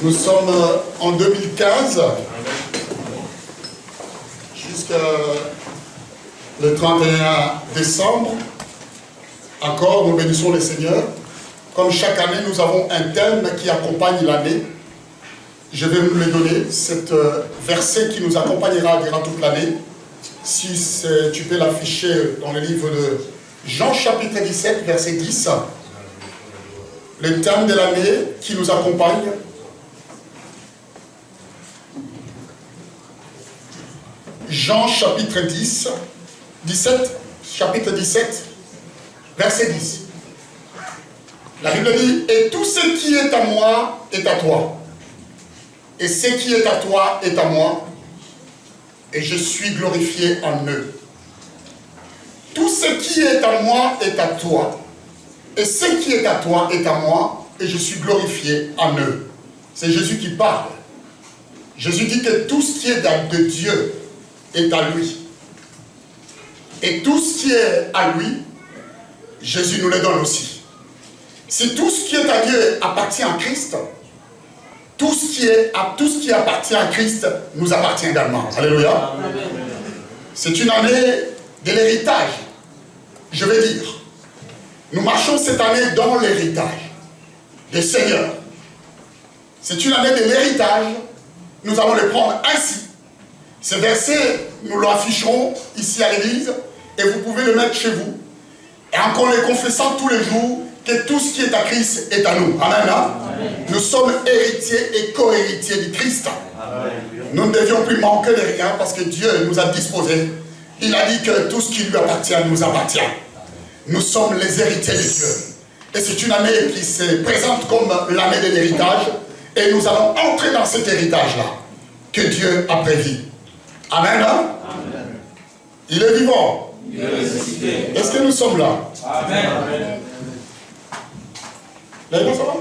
Nous sommes en 2015, jusqu'à le 31 décembre. Encore, nous bénissons le Seigneur. Comme chaque année, nous avons un thème qui accompagne l'année. Je vais vous le donner, cet verset qui nous accompagnera durant toute l'année. Si tu peux l'afficher dans le livre de Jean chapitre 17, verset 10. Le thème de l'année qui nous accompagne. Jean chapitre 17, chapitre 17, verset 10. La Bible dit, et tout ce qui est à moi est à toi. Et ce qui est à toi est à moi. Et je suis glorifié en eux. Tout ce qui est à moi est à toi. Et ce qui est à toi est à moi. Et je suis glorifié en eux. C'est Jésus qui parle. Jésus dit que tout ce qui est de Dieu est à lui. Et tout ce qui est à lui, Jésus nous le donne aussi. Si tout ce qui est à Dieu appartient à Christ, tout ce qui appartient à Christ nous appartient également. Alléluia. C'est une année de l'héritage. Je vais dire, nous marchons cette année dans l'héritage des Seigneurs. C'est une année de l'héritage. Nous allons le prendre ainsi. Ce verset, nous l'afficherons ici à l'église et vous pouvez le mettre chez vous. Et encore le confessant tous les jours que tout ce qui est à Christ est à nous. Amen. Amen. Nous sommes héritiers et co-héritiers du Christ. Amen. Nous ne devions plus manquer de rien parce que Dieu nous a disposé. Il a dit que tout ce qui lui appartient nous appartient. Nous sommes les héritiers de Dieu. Et c'est une année qui se présente comme l'année de l'héritage. Et nous allons entrer dans cet héritage-là que Dieu a prévu. Amen. Amen. Il est vivant. Est-ce que nous sommes là? Amen. Là, ça va?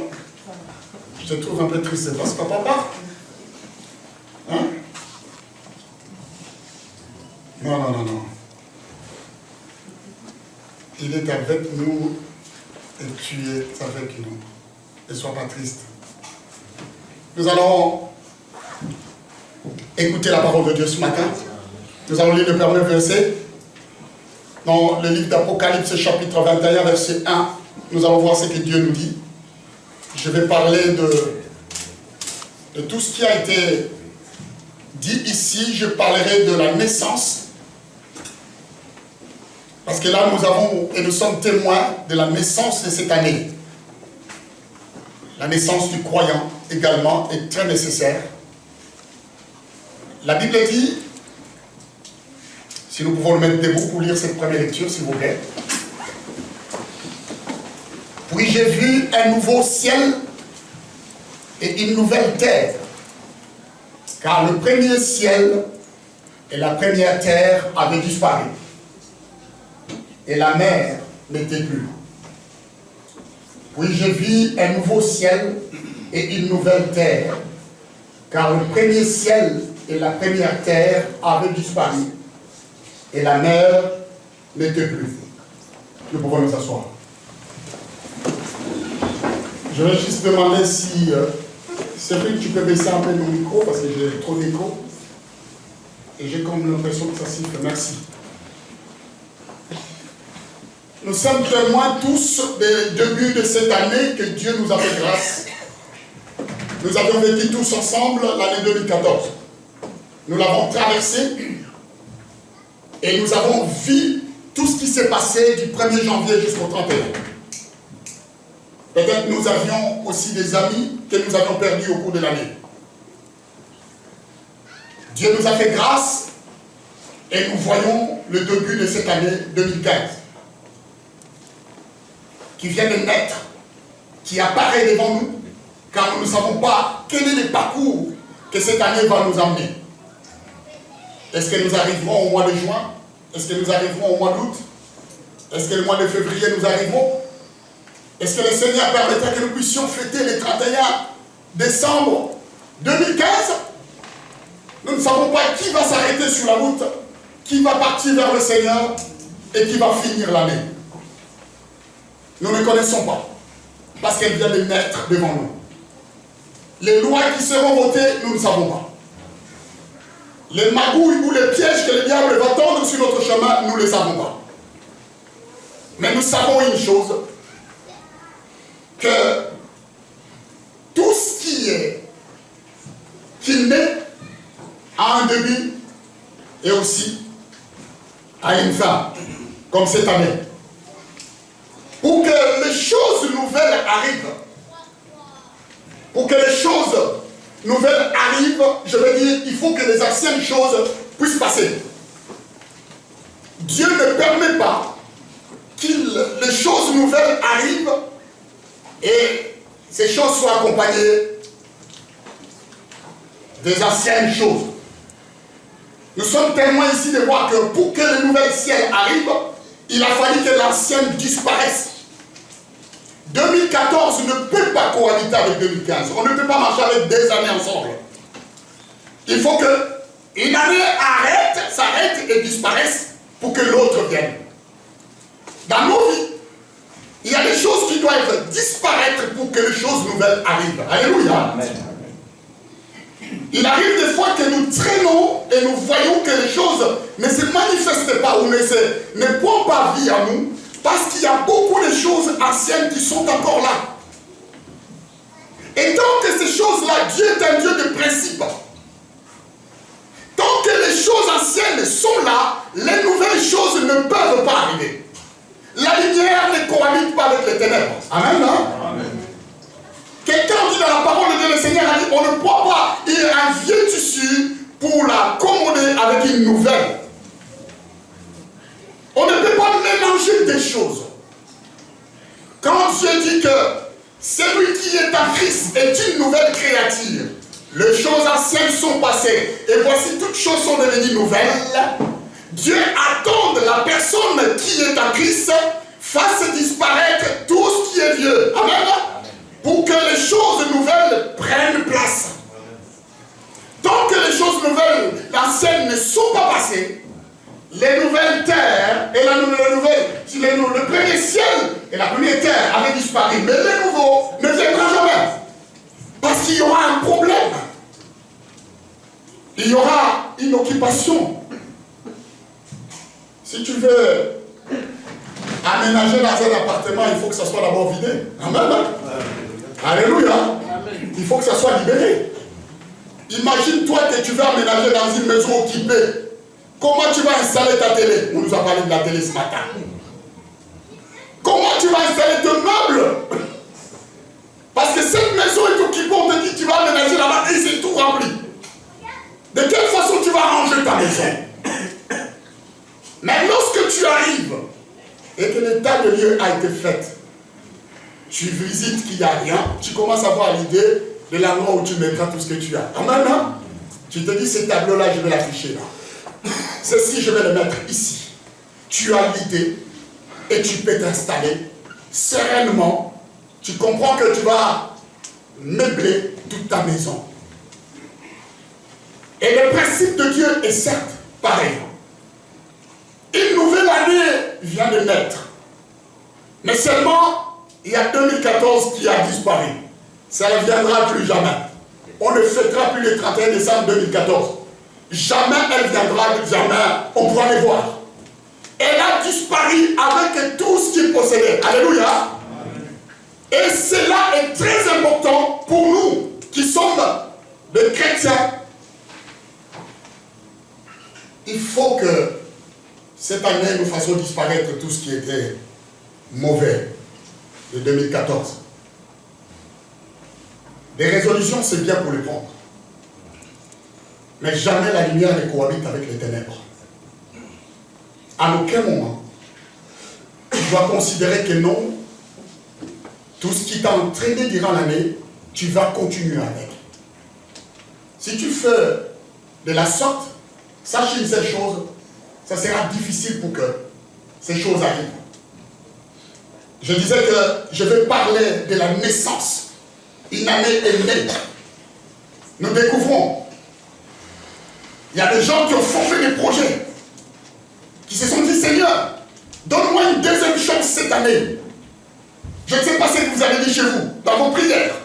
Je te trouve un peu triste. C'est parce que papa? Hein? Non. Il est avec nous et tu es avec nous. Ne sois pas triste. Nous allons écouter la parole de Dieu ce matin. Nous allons lire le premier verset. Dans le livre d'Apocalypse, chapitre 21, verset 1, nous allons voir ce que Dieu nous dit. Je vais parler de tout ce qui a été dit ici. Je parlerai de la naissance. Parce que là, nous sommes témoins de la naissance de cette année. La naissance du croyant également est très nécessaire. La Bible dit, si nous pouvons le mettre debout pour lire cette première lecture, s'il vous plaît. Puis j'ai vu un nouveau ciel et une nouvelle terre, car le premier ciel et la première terre avaient disparu, et la mer n'était plus. Puis j'ai vu un nouveau ciel et une nouvelle terre, car le premier ciel et la première terre avaient disparu, et la mer n'était plus. Nous pouvons nous asseoir. Je vais juste demander si c'est vrai que tu peux baisser un peu mon micro parce que j'ai trop d'écho. Et j'ai comme l'impression que ça siffle. Merci. Nous sommes témoins tous des débuts de cette année que Dieu nous a fait grâce. Nous avons vécu tous ensemble l'année 2014. Nous l'avons traversée et nous avons vu tout ce qui s'est passé du 1er janvier jusqu'au 31. Peut-être nous avions aussi des amis que nous avions perdus au cours de l'année. Dieu nous a fait grâce et nous voyons le début de cette année 2015 qui vient de naître, qui apparaît devant nous, car nous ne savons pas quel est le parcours que cette année va nous amener. Est-ce que nous arriverons au mois de juin? Est-ce que nous arriverons au mois d'août? Est-ce que le mois de février nous arriverons? Est-ce que le Seigneur permettra que nous puissions fêter le 31 décembre 2015? Nous ne savons pas qui va s'arrêter sur la route, qui va partir vers le Seigneur et qui va finir l'année. Nous ne connaissons pas, parce qu'elle vient de naître devant nous. Les lois qui seront votées, nous ne savons pas. Les magouilles ou les pièges que le diable va tendre sur notre chemin, nous ne les savons pas. Mais nous savons une chose, que tout ce qui naît a un début et aussi a une fin, comme cette année. Pour que les choses nouvelles arrivent, je veux dire, il faut que les anciennes choses puissent passer. Dieu ne permet pas que les choses nouvelles arrivent et ces choses soient accompagnées des anciennes choses. Nous sommes témoins ici de voir que pour que le nouvel ciel arrive, il a fallu que l'ancienne disparaisse. 2014 ne peut pas cohabiter avec 2015. On ne peut pas marcher avec des années ensemble. Il faut qu'une année s'arrête et disparaisse pour que l'autre vienne. Dans nos vies, il y a des choses qui doivent disparaître pour que les choses nouvelles arrivent. Alléluia. Amen. Il arrive des fois que nous traînons et nous voyons que les choses ne se manifestent pas ou ne prennent pas vie à nous parce qu'il y a beaucoup de choses anciennes qui sont encore là. Et tant que ces choses-là, Dieu est un Dieu de principe. Tant que les choses anciennes sont là, les nouvelles choses ne peuvent pas arriver. La lumière ne cohabite pas avec les ténèbres. Amen, hein? Amen. Quelqu'un dit dans la parole de Dieu, le Seigneur a dit, on ne peut pas un vieux tissu pour l'accommoder avec une nouvelle. On ne peut pas mélanger des choses. Quand Dieu dit que celui qui est en Christ est une nouvelle créature, les choses anciennes sont passées, et voici toutes choses sont devenues nouvelles, Dieu attend de la personne qui est en Christ fasse disparaître tout ce qui est vieux. Amen. Pour que les choses nouvelles prennent place. Tant que les choses nouvelles, l'ancienne, ne sont pas passées, les nouvelles terres et le premier ciel et la première terre avaient disparu. Mais les nouveaux ne viendront jamais. Parce qu'il y aura un problème. Il y aura une occupation. Si tu veux aménager dans un appartement, il faut que ça soit d'abord vidé. Amen. Alléluia. Amen. Il faut que ça soit libéré. Imagine-toi que tu veux aménager dans une maison occupée. Comment tu vas installer ta télé? On nous a parlé de la télé ce matin. Comment tu vas installer tes meubles? Parce que cette maison est occupée, on te dit tu vas aménager là-bas et c'est tout rempli. De quelle façon tu vas ranger ta maison? Mais lorsque tu arrives et que l'état de lieu a été fait, tu visites qu'il n'y a rien, tu commences à avoir l'idée de l'endroit où tu mettras tout ce que tu as. Amen, hein? Tu te dis, ce tableau-là, je vais l'afficher là. Ceci, je vais le mettre ici. Tu as l'idée et tu peux t'installer sereinement. Tu comprends que tu vas meubler toute ta maison. Et le principe de Dieu est certes pareil. Une nouvelle année vient de naître. Mais seulement, il y a 2014 qui a disparu. Ça ne viendra plus jamais. On ne fêtera plus le 31 décembre 2014. Jamais elle viendra, jamais on pourra les voir. Elle a disparu avec tout ce qu'il possédait. Alléluia. Et cela est très important pour nous qui sommes des chrétiens. Il faut que cette année nous fassions disparaître tout ce qui était mauvais de 2014. Les résolutions, c'est bien pour les prendre. Mais jamais la lumière ne cohabite avec les ténèbres. À aucun moment, tu dois considérer que non, tout ce qui t'a entraîné durant l'année, tu vas continuer avec. Si tu fais de la sorte, sache une seule chose, ça sera difficile pour que ces choses arrivent. Je disais que je vais parler de la naissance. Une année est née. Nous découvrons. Il y a des gens qui ont formé des projets, qui se sont dit, Seigneur, donne-moi une deuxième chance cette année. Je ne sais pas ce que vous avez dit chez vous, dans vos prières.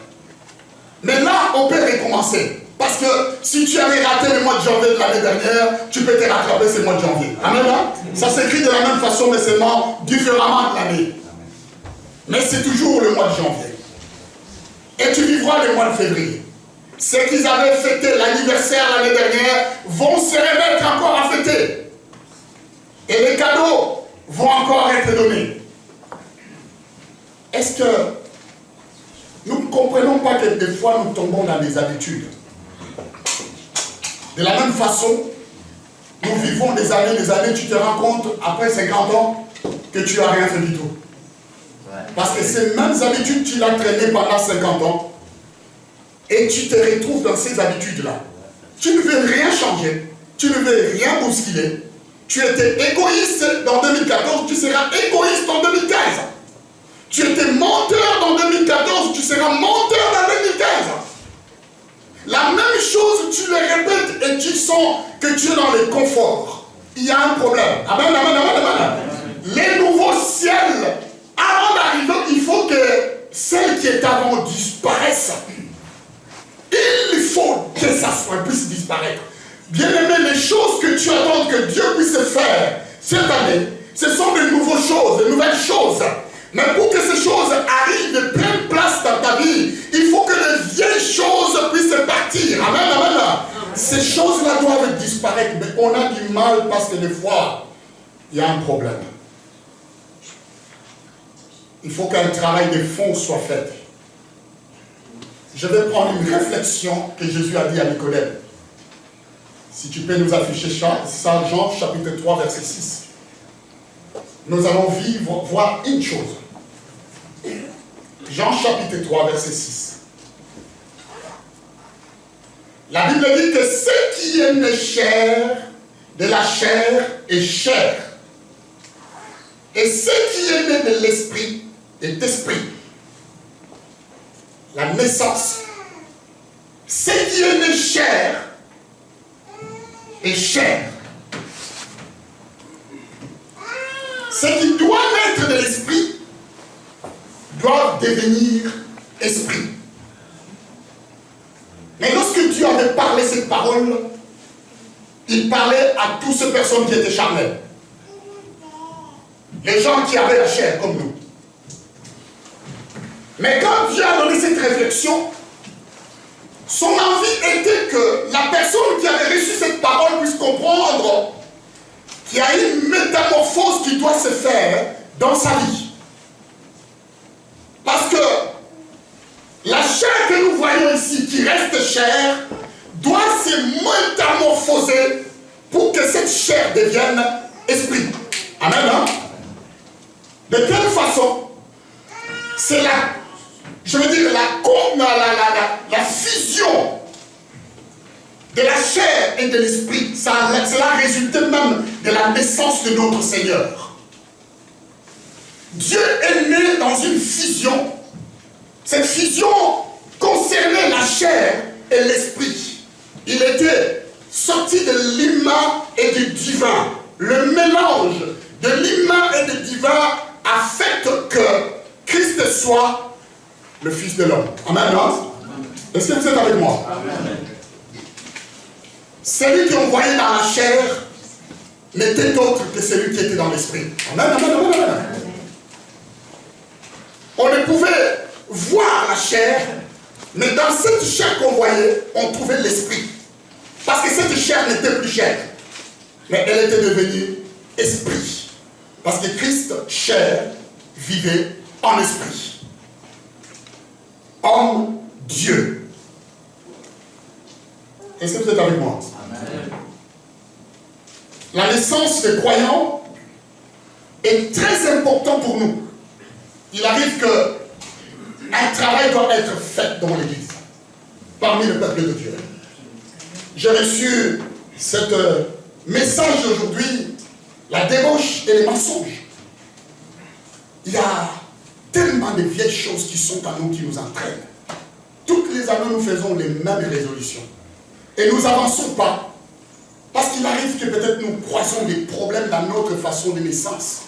Mais là, on peut recommencer. Parce que si tu avais raté le mois de janvier de l'année dernière, tu peux te rattraper ce mois de janvier. Amen. Ça s'écrit de la même façon, mais seulement différemment de l'année. Mais c'est toujours le mois de janvier. Et tu vivras le mois de février. Ceux qui avaient fêté l'anniversaire l'année dernière vont se remettre encore à fêter. Et les cadeaux vont encore être donnés. Est-ce que nous ne comprenons pas que des fois nous tombons dans des habitudes? De la même façon, nous vivons des années, tu te rends compte après 50 ans que tu n'as rien fait du tout. Parce que ces mêmes habitudes, tu l'as traîné pendant 50 ans et tu te retrouves dans ces habitudes-là. Tu ne veux rien changer, tu ne veux rien bousculer. Tu étais égoïste dans 2014, tu seras égoïste en 2015. Tu étais menteur dans 2014, tu seras menteur dans 2015. La même chose, tu le répètes et tu sens que tu es dans le confort. Il y a un problème. Amen, amen, amen, amen. Les nouveaux ciels, avant d'arriver, il faut que celles qui étaient avant disparaissent. Il faut que ça puisse disparaître. Bien-aimé, les choses que tu attends que Dieu puisse faire cette année, ce sont de nouvelles choses, de nouvelles choses. Mais pour que ces choses arrivent et prennent place dans ta vie, il faut que les vieilles choses puissent partir. Amen, amen. Ces choses-là doivent disparaître, mais on a du mal parce que des fois, il y a un problème. Il faut qu'un travail de fond soit fait. Je vais prendre une réflexion que Jésus a dit à Nicodème. Si tu peux nous afficher ça, Jean chapitre 3, verset 6. Nous allons voir une chose. Jean chapitre 3, verset 6. La Bible dit que ce qui est né chair, de la chair est chair. Et ce qui est né de l'esprit est esprit. La naissance. Ce qui est né chair est chair. Ce qui doit naître de l'esprit doit devenir esprit. Mais lorsque Dieu avait parlé cette parole, il parlait à toutes ces personnes qui étaient charnelles. Les gens qui avaient la chair comme nous. Mais quand Dieu a donné cette réflexion, son envie était que la personne qui avait reçu cette parole puisse comprendre qu'il y a une métamorphose qui doit se faire dans sa vie. Parce que la chair que nous voyons ici, qui reste chair, doit se métamorphoser pour que cette chair devienne esprit. Amen, hein? De quelle façon? C'est la fusion de la chair et de l'esprit. Cela résulte même de la naissance de notre Seigneur. Dieu est né dans une fusion. Cette fusion concernait la chair et l'esprit. Il était sorti de l'humain et du divin. Le mélange de l'humain et du divin a fait que Christ soit le Fils de l'homme. Amen. Est-ce que vous êtes avec moi? Amen. Celui qu'on voyait dans la chair n'était autre que celui qui était dans l'esprit. Amen, amen, amen, amen. On ne pouvait voir la chair, mais dans cette chair qu'on voyait, on trouvait l'esprit. Parce que cette chair n'était plus chair, mais elle était devenue esprit. Parce que Christ, chair, vivait en esprit. Homme, Dieu. Est-ce que vous êtes avec moi? Amen. La naissance des croyants est très importante pour nous. Il arrive qu'un travail doit être fait dans l'Église, parmi le peuple de Dieu. J'ai reçu ce message aujourd'hui, la débauche et les mensonges. Il y a tellement de vieilles choses qui sont à nous, qui nous entraînent. Toutes les années, nous faisons les mêmes résolutions. Et nous n'avançons pas. Parce qu'il arrive que peut-être nous croisons des problèmes dans notre façon de naissance.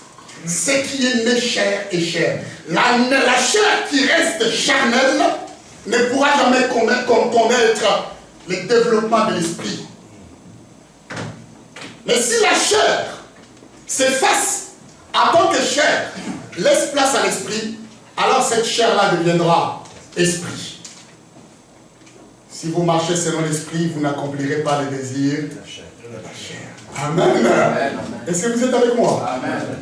Ce qui est né chair est chair. La chair qui reste charnelle ne pourra jamais connaître le développement de l'esprit. Mais si la chair s'efface en tant que chair, laisse place à l'esprit, alors cette chair-là deviendra esprit. Si vous marchez selon l'esprit, vous n'accomplirez pas les désirs de la chair. Amen. Est-ce que vous êtes avec moi? Amen.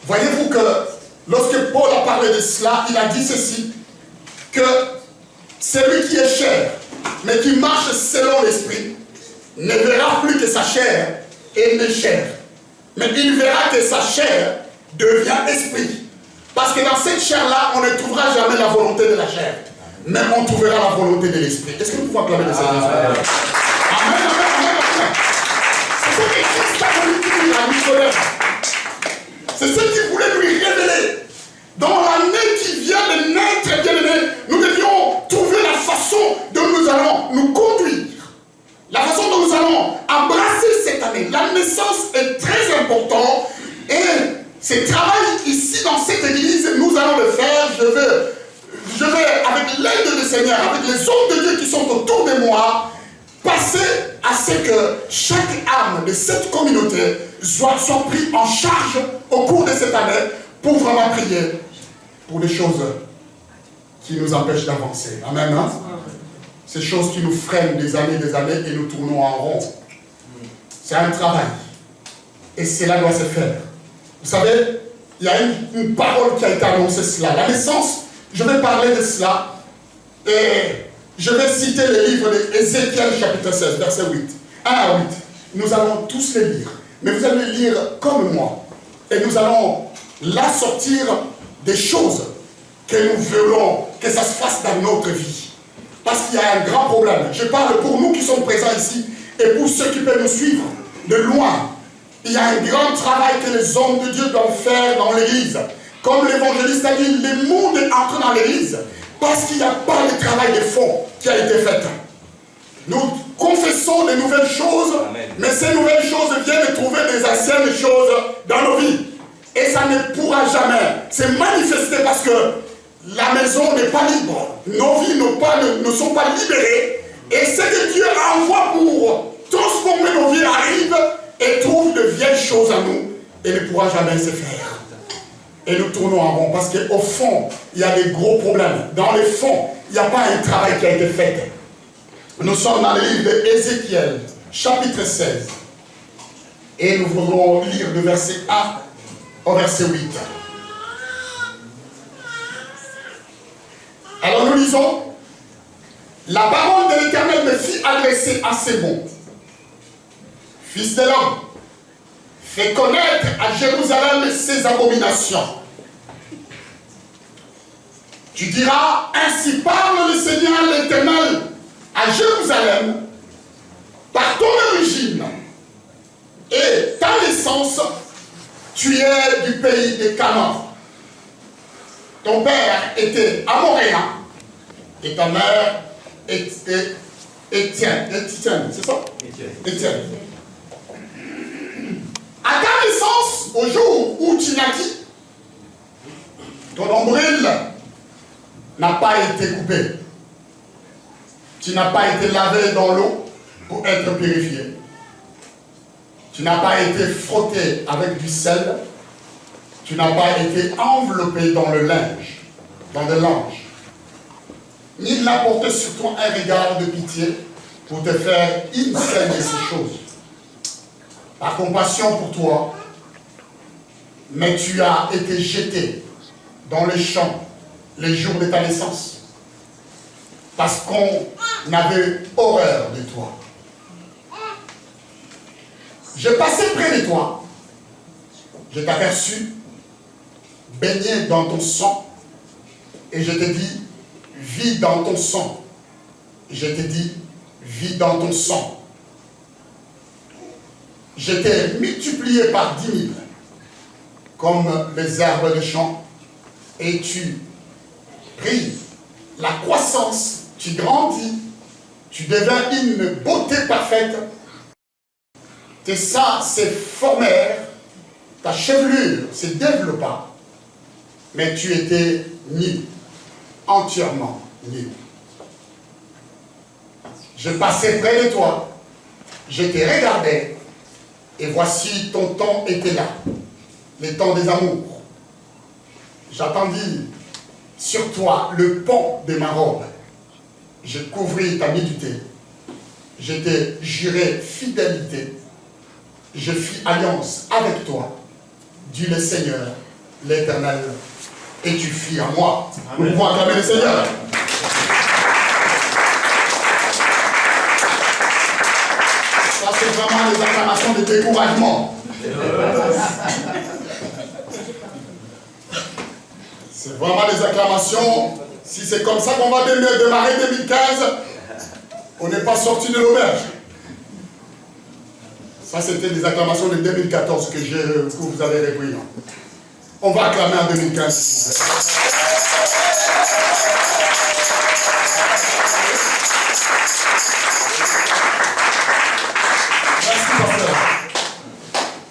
Voyez-vous que lorsque Paul a parlé de cela, il a dit ceci, que celui qui est chair, mais qui marche selon l'esprit, ne verra plus que sa chair est née chair. Mais il verra que sa chair devient esprit. Parce que dans cette chair-là, on ne trouvera jamais la volonté de la chair. Mais on trouvera la volonté de l'esprit. Est-ce que nous pouvons acclamer de cette esprit? Amen, amen, amen, amen. C'est ce que Christ a voulu dire à Nicodème. C'est ce qu'il voulait lui révéler. Dans l'année qui vient de naître, bien aimé, nous devions trouver la façon dont nous allons nous conduire. La façon dont nous allons embrasser cette année. La naissance est très importante. Et ce travail ici dans cette église, nous allons le faire. Je vais avec l'aide du Seigneur, avec les hommes de Dieu qui sont autour de moi, passer à ce que chaque âme de cette communauté soit prise en charge au cours de cette année pour vraiment prier pour les choses qui nous empêchent d'avancer. Amen. Hein? Ces choses qui nous freinent des années et nous tournons en rond. C'est un travail. Et cela doit se faire. Vous savez, il y a une parole qui a été annoncée cela. La naissance, je vais parler de cela. Et je vais citer le livre d'Ézéchiel chapitre 16, verset 8. 1 à 8. Nous allons tous les lire. Mais vous allez le lire comme moi. Et nous allons là sortir des choses que nous voulons que ça se fasse dans notre vie. Parce qu'il y a un grand problème. Je parle pour nous qui sommes présents ici et pour ceux qui peuvent nous suivre de loin. Il y a un grand travail que les hommes de Dieu doivent faire dans l'église. Comme l'évangéliste a dit, le monde est entré dans l'église parce qu'il n'y a pas de travail de fond qui a été fait. Nous confessons de nouvelles choses, Amen. Mais ces nouvelles choses viennent trouver des anciennes choses dans nos vies. Et ça ne pourra jamais se manifester parce que la maison n'est pas libre. Nos vies ne sont pas libérées. Et ce que Dieu envoie pour transformer nos vies arrive et trouve de vieilles choses à nous et ne pourra jamais se faire. Et nous tournons en rond parce qu'au fond, il y a des gros problèmes. Dans le fond, il n'y a pas un travail qui a été fait. Nous sommes dans le livre d'Ézéchiel, chapitre 16. Et nous voudrons lire le verset 1 au verset 8. Alors nous lisons, la parole de l'Éternel me fit adresser à ces mots. Fils de l'homme, fais connaître à Jérusalem ses abominations. Tu diras, ainsi parle le Seigneur l'Éternel à Jérusalem, par ton origine et ta naissance, tu es du pays de Canaan. Ton père était amoréen et ta mère était Étienne, c'est ça? Étienne. À ta naissance, au jour où tu naquis, ton nombril n'a pas été coupé. Tu n'as pas été lavé dans l'eau pour être purifié. Tu n'as pas été frotté avec du sel. Tu n'as pas été enveloppé dans le linge, dans de l'ange. Ni n'a porté sur toi un regard de pitié pour te faire une seule de ces choses. Par compassion pour toi, mais tu as été jeté dans les champs les jours de ta naissance, parce qu'on avait horreur de toi. Je passais près de toi, je t'aperçus, baigné dans ton sang, et je te dis, vis dans ton sang. Je te dis, vis dans ton sang. Je t'ai multiplié par 10 000, comme les herbes de champ, et tu pris la croissance, tu grandis, tu deviens une beauté parfaite. Tes seins se formèrent, ta chevelure se développa, mais tu étais nu, entièrement nulle. Je passais près de toi, je te regardais, et voici ton temps était là, le temps des amours. J'attendis sur toi le pan de ma robe. Je couvris ta nudité. Je t'ai juré fidélité. Je fis alliance avec toi, dit le Seigneur, l'Éternel, et tu fis à moi. Nous pouvons acclamer le Seigneur. Ça, c'est vraiment les acclamations de découragement. C'est vraiment des acclamations. Si c'est comme ça qu'on va démarrer 2015, on n'est pas sorti de l'auberge. Ça, c'était des acclamations de 2014 que vous avez repris. On va acclamer en 2015. Merci, pasteur.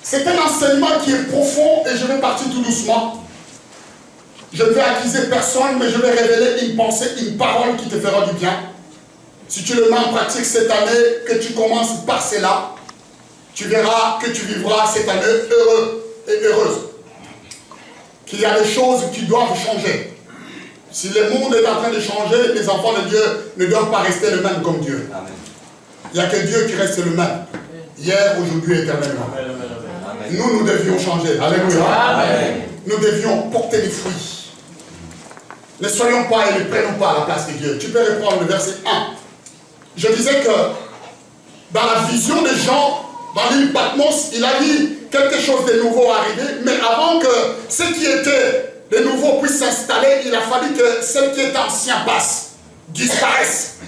C'est un enseignement qui est profond et je vais partir tout doucement. Je ne vais accuser personne, mais je vais révéler une pensée, une parole qui te fera du bien. Si tu le mets en pratique cette année, que tu commences par cela, tu verras que tu vivras cette année heureux et heureuse. Qu'il y a des choses qui doivent changer. Si le monde est en train de changer, les enfants de Dieu ne doivent pas rester le même comme Dieu. Amen. Il n'y a que Dieu qui reste le même. Hier, aujourd'hui, éternellement. Amen. Nous devions changer. Alléluia. Amen. Nous devions porter des fruits. Ne soyons pas et ne prenons pas à la place de Dieu. Tu peux reprendre le verset 1. Je disais que dans la vision des gens, dans l'île Patmos, il a vu quelque chose de nouveau arriver, mais avant que ce qui était de nouveau puisse s'installer, il a fallu que ce qui est ancien passe, disparaisse.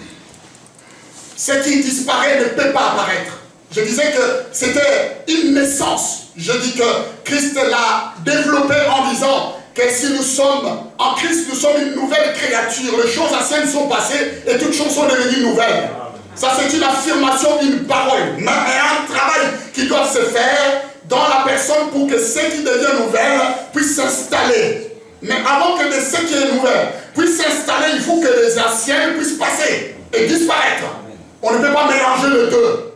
Ce qui disparaît ne peut pas apparaître. Je disais que c'était une naissance. Je dis que Christ l'a développé en disant que si nous sommes en Christ, nous sommes une nouvelle créature. Les choses anciennes sont passées et toutes choses sont devenues nouvelles. Ça, c'est une affirmation, une parole, mais un travail qui doit se faire dans la personne pour que ce qui devient nouvelle puisse s'installer. Mais avant que ce qui est nouvelle puisse s'installer, il faut que les anciennes puissent passer et disparaître. On ne peut pas mélanger les deux.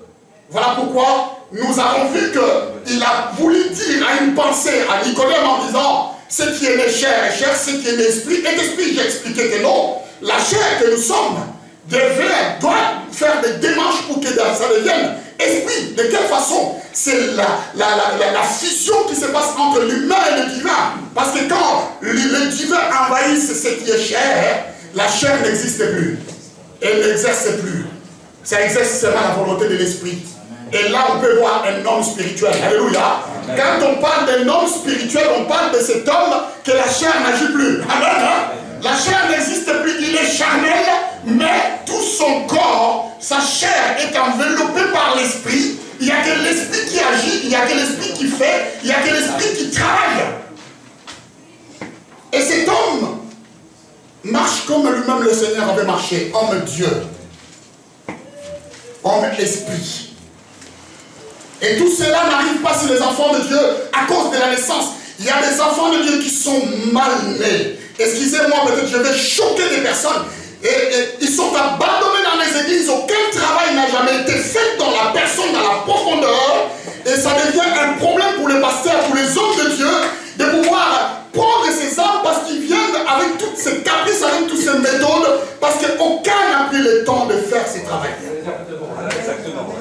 Voilà pourquoi nous avons vu qu'il a voulu dire à une pensée à Nicodème en disant ce qui est né chair est chair, ce qui est né esprit est esprit. J'ai expliqué que non, la chair que nous sommes doit faire des démarches pour que ça devienne esprit. De quelle façon? C'est la fusion qui se passe entre l'humain et le divin. Parce que quand le divin envahit ce qui est chair, la chair n'existe plus. Elle n'exerce plus. Ça exerce seulement la volonté de l'esprit. Et là, on peut voir un homme spirituel. Alléluia. Quand on parle d'un homme spirituel, on parle de cet homme que la chair n'agit plus. Amen. La chair n'existe plus, il est charnel, mais tout son corps, sa chair est enveloppée par l'esprit. Il n'y a que l'esprit qui agit, il n'y a que l'esprit qui fait, il n'y a que l'esprit qui travaille. Et cet homme marche comme lui-même le Seigneur avait marché, homme Dieu, homme esprit. Et tout cela n'arrive pas sur les enfants de Dieu à cause de la naissance. Il y a des enfants de Dieu qui sont mal nés. Excusez-moi, peut-être je vais choquer des personnes. Et ils sont abandonnés dans les églises. Aucun travail n'a jamais été fait dans la personne, dans la profondeur. Et ça devient un problème pour les pasteurs, pour les hommes de Dieu, de pouvoir prendre ces âmes parce qu'ils viennent avec toutes ces caprices, avec toutes ces méthodes, parce qu'aucun n'a pris le temps de faire ce travail. Exactement.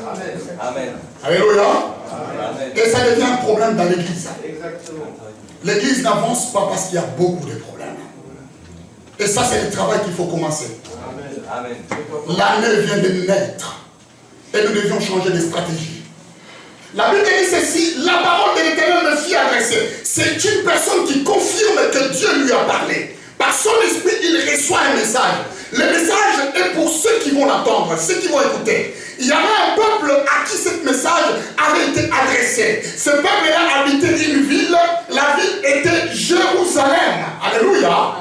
Amen. Alléluia. Amen. Et ça devient un problème dans l'église. L'église n'avance pas parce qu'il y a beaucoup de problèmes. Et ça, c'est le travail qu'il faut commencer. Amen. L'année vient de naître. Et nous devions changer de stratégie. La Bible dit ceci, la parole de l'Éternel me fit adresser. C'est une personne qui confirme que Dieu lui a parlé. Par son esprit, il reçoit un message. Le message est pour ceux qui vont l'entendre, ceux qui vont écouter. Il y avait un peuple à qui ce message avait été adressé. Ce peuple-là habitait une ville. La ville était Jérusalem. Alléluia.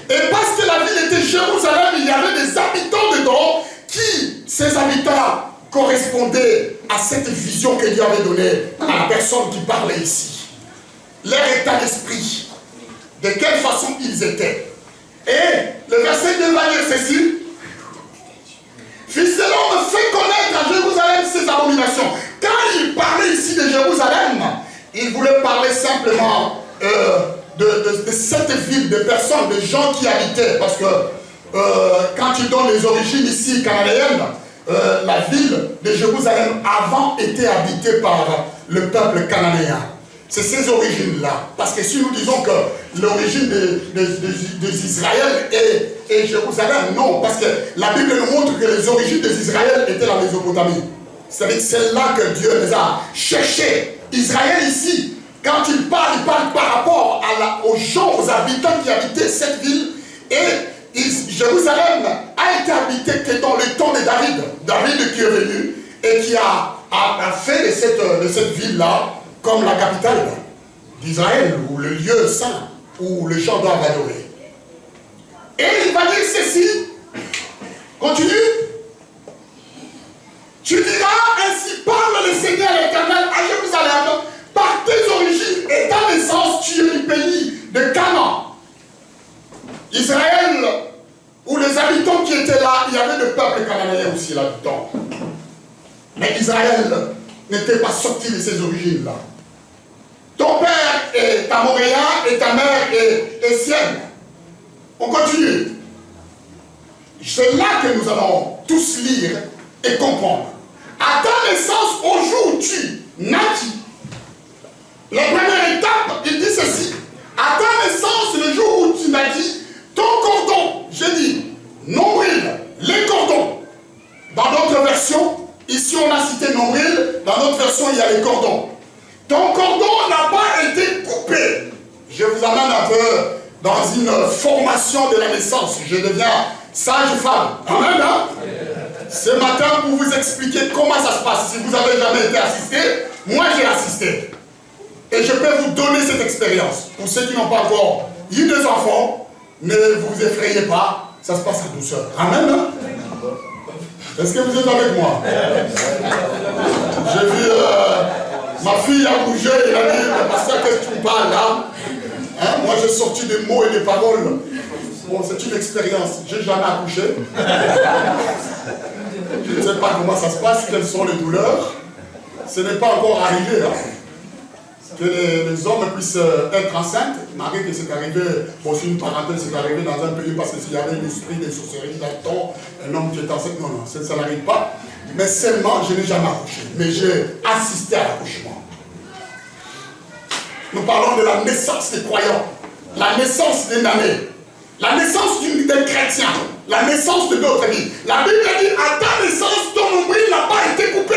Et parce que la ville était Jérusalem, il y avait des habitants dedans qui, ces habitants, correspondaient à cette vision que Dieu avait donnée à la personne qui parlait ici. Leur état d'esprit, de quelle façon ils étaient. Et le verset 2 va dire ceci. Fils de l'homme fait connaître à Jérusalem ses abominations. Quand il parlait ici de Jérusalem, il voulait parler simplement de cette ville, de personnes, de gens qui habitaient. Parce que quand il donne les origines ici cananéennes, la ville de Jérusalem avant était habitée par le peuple cananéen. C'est ces origines-là. Parce que si nous disons que l'origine d'Israël est Jérusalem, non. Parce que la Bible nous montre que les origines d'Israël étaient la Mésopotamie. C'est-à-dire que c'est là que Dieu les a cherchés. Israël ici, quand il parle par rapport aux gens, aux habitants qui habitaient cette ville. Et Jérusalem a été habitée que dans le temps de David. David qui est venu et qui a fait de cette ville-là comme la capitale d'Israël, ou le lieu saint, où les gens doivent adorer. Et il va dire ceci, continue. Tu diras, ainsi parle le Seigneur l'Éternel à Jérusalem, par tes origines et ta naissance, tu es du pays de Canaan. Israël, où les habitants qui étaient là, il y avait le peuple cananéen aussi là-dedans. Mais Israël n'était pas sorti de ses origines-là. Ton père est amoréen et ta mère est sienne. On continue. C'est là que nous allons tous lire et comprendre. À ta naissance, au jour où tu naquis, la première étape, il dit ceci. À ta naissance, le jour où tu naquis, ton cordon, j'ai dit, nombril, les cordons. Dans d'autres versions, ici on a cité nombril, dans d'autres versions il y a les cordons. Ton cordon n'a pas été coupé. Je vous amène un peu dans une formation de la naissance. Je deviens sage femme. Amen, hein? Ce matin, pour vous expliquer comment ça se passe. Si vous n'avez jamais été assisté, moi j'ai assisté. Et je peux vous donner cette expérience. Pour ceux qui n'ont pas encore eu des enfants, ne vous effrayez pas, ça se passe en douceur. Amen, hein? Est-ce que vous êtes avec moi? J'ai vu ma fille a bougé, elle a dit, mais pasteur, qu'est-ce que tu me parles là? Hein? Moi j'ai sorti des mots et des paroles. Bon, c'est une expérience, j'ai jamais accouché. Je ne sais pas comment ça se passe, quelles sont les douleurs. Ce n'est pas encore arrivé. Hein? Que les hommes puissent être enceintes. Marie, que c'est arrivé, bon, c'est une parenthèse, c'est arrivé dans un pays parce qu'il y avait un esprit de sorcellerie là-dedans, un homme qui est enceinte. Non, non, ça n'arrive pas. Mais seulement, je n'ai jamais accouché. Mais j'ai assisté à l'accouchement. Nous parlons de la naissance des croyants, la naissance des damnés, la naissance d'un chrétien, la naissance de d'autres vies. La Bible dit, à ta naissance, ton nombril n'a pas été coupé.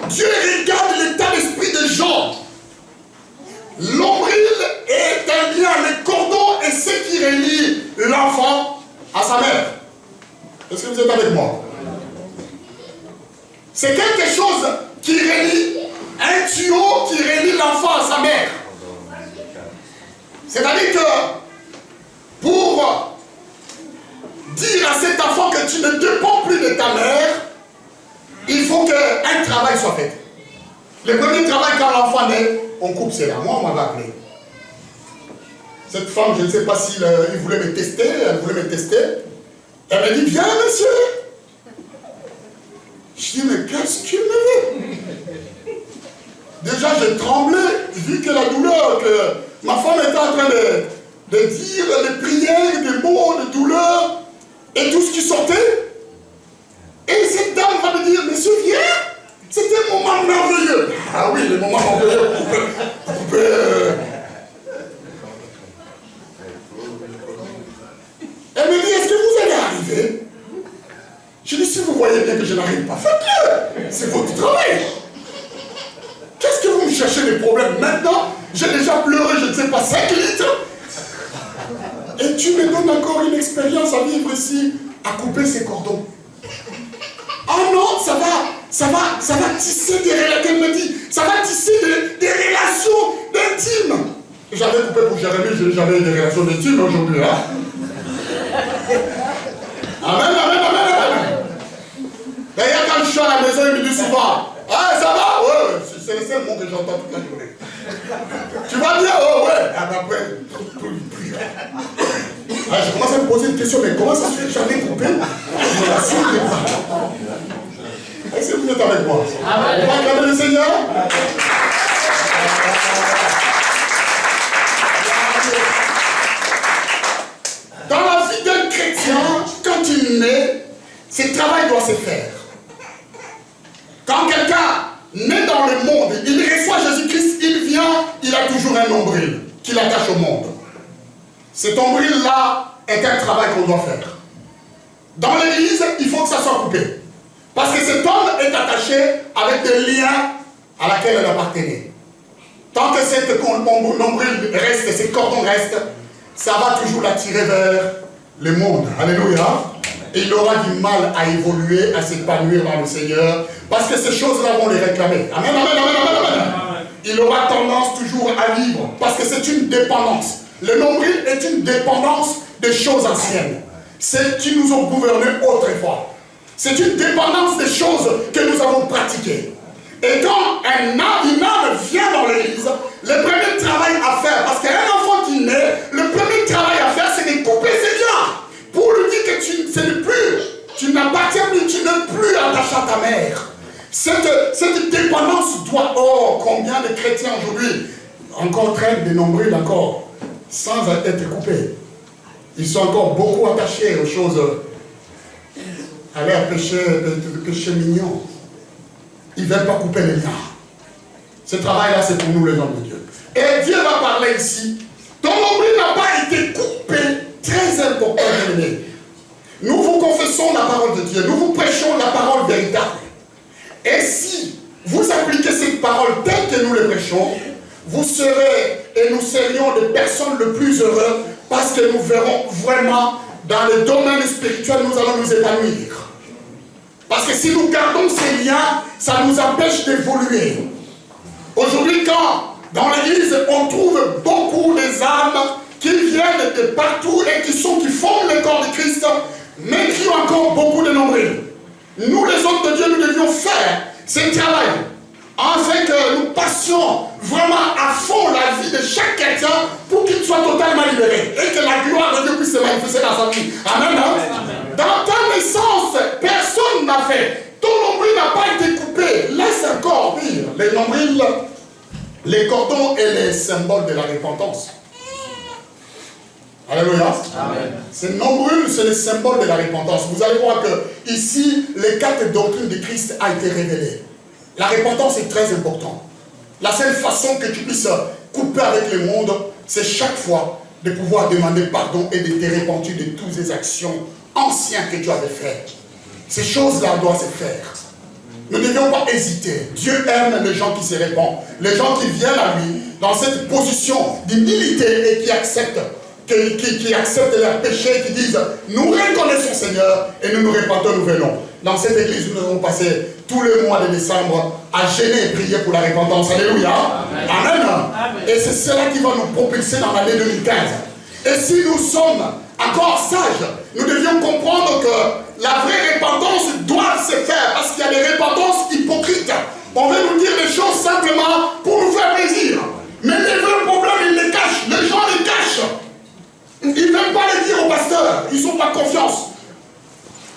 Dieu regarde l'état d'esprit des gens. L'ombril est un lien, le cordon est ce qui relie l'enfant à sa mère. Est-ce que vous êtes avec moi? C'est quelque chose qui relie, un tuyau qui relie l'enfant à sa mère. C'est-à-dire que pour dire à cet enfant que tu ne dépends plus de ta mère, il faut qu'un travail soit fait. Le premier travail quand l'enfant naît, on coupe cela. Moi, on m'avait appelé. Cette femme, je ne sais pas s'il voulait me tester, elle voulait me tester. Elle m'a dit, viens monsieur. Je dis, mais qu'est-ce qu'il me veut? Déjà, j'ai tremblé, vu que la douleur, que ma femme était en train de dire des prières, des mots de douleur, et tout ce qui sortait. Et cette dame va me dire, monsieur, viens. C'était un moment merveilleux. Ah oui, le moment merveilleux. Elle me dit, est-ce que vous allez arriver? Je dis, si vous voyez bien que je n'arrive pas, faites-le. C'est votre travail. Qu'est-ce que vous me cherchez des problèmes? Maintenant, j'ai déjà pleuré, je ne sais pas, 5 litres. Et tu me donnes encore une expérience à vivre ici, à couper ces cordons. Oh non, ça va tisser des relations, elle me dit, ça va tisser des relations intimes. J'avais coupé pour Jérémie, je n'ai jamais eu des relations intimes aujourd'hui. Hein? Amen, amen, amen, amen. D'ailleurs, quand je suis à la maison, il me dit souvent, ah, ça va? Ouais, c'est le seul mot que j'entends toute la journée. Tu vas bien? Oh, ouais. Ah, ben après, Ah, je commence à me poser une question, mais comment ça se fait que j'avais coupé? Je n'assume pas. Est-ce que vous êtes avec moi? On va acclamer le Seigneur? Dans la vie d'un chrétien, quand il naît, ce travail doit se faire. Quand quelqu'un naît dans le monde, il reçoit Jésus-Christ, il vient, il a toujours un nombril qu'il attache au monde. Cet nombril-là est un travail qu'on doit faire. Dans l'église, il faut que ça soit coupé. Parce que cet homme est attaché avec des liens à laquelle elle appartenait. Tant que cet nombril reste, ces cordons restent, ça va toujours l'attirer vers le monde. Alléluia. Et il aura du mal à évoluer, à s'épanouir dans le Seigneur, parce que ces choses-là vont les réclamer. Amen, amen, amen, amen, amen. Il aura tendance toujours à vivre, parce que c'est une dépendance. Le nombril est une dépendance des choses anciennes. C'est qui nous ont gouvernés autrefois. C'est une dépendance des choses que nous avons pratiquées. Et quand une âme vient dans l'église, le premier travail à faire, parce qu'un enfant qui naît, le premier travail à faire, c'est de couper ses liens. Pour lui dire que tu n'appartiens plus, tu n'es plus attaché à ta mère. Cette dépendance doit, oh, combien de chrétiens aujourd'hui encore traînent des nombrils encore, sans être coupés. Ils sont encore beaucoup attachés aux choses, à leur péché mignon. Ils ne veulent pas couper les liens. Ce travail-là, c'est pour nous les hommes de Dieu. Et Dieu va parler ici. Ton nombril n'a pas été coupé. Très important, bien-aimé. Nous vous confessons la parole de Dieu. Nous vous prêchons la parole véritable. Et si vous appliquez cette parole telle que nous le prêchons, vous serez et nous serions les personnes les plus heureuses parce que nous verrons vraiment dans le domaine spirituel, nous allons nous épanouir. Parce que si nous gardons ces liens, ça nous empêche d'évoluer. Aujourd'hui, quand dans l'église, on trouve beaucoup des âmes qui viennent de partout et qui forment le corps de Christ, mais qui ont encore beaucoup de nombrils. Nous, les hommes de Dieu, nous devions faire ce travail afin que nous passions vraiment à fond la vie de chaque chrétien pour qu'il soit totalement libéré et que la gloire de Dieu puisse se manifester dans sa vie. Amen. Amen. Dans ta naissance, personne n'a fait. Ton nombril n'a pas été coupé. Laisse encore pire. Les nombrils, les cordons et les symboles de la repentance. Alléluia. Ces nombril, c'est le symbole de la repentance. Vous allez voir que ici, les 4 doctrines de Christ a été révélées. La repentance est très importante. La seule façon que tu puisses couper avec le monde, c'est chaque fois de pouvoir demander pardon et de te repentir de toutes les actions anciennes que tu avais faites. Ces choses-là doivent se faire. Nous ne devions pas hésiter. Dieu aime les gens qui se répandent, les gens qui viennent à lui dans cette position d'humilité et qui acceptent leurs péchés, qui disent nous reconnaissons Seigneur et nous nous répandons, nous venons. Dans cette église, nous avons passé tout le mois de décembre à gêner et prier pour la repentance. Alléluia. Amen. Amen. Et c'est cela qui va nous propulser dans l'année 2015. Et si nous sommes encore sages, nous devions comprendre que la vraie repentance doit se faire parce qu'il y a des repentances hypocrites. On veut nous dire des choses simplement pour nous faire plaisir. Mais les vrais problèmes, ils les cachent. Les gens les cachent. Ils ne veulent pas les dire au pasteur. Ils n'ont pas confiance.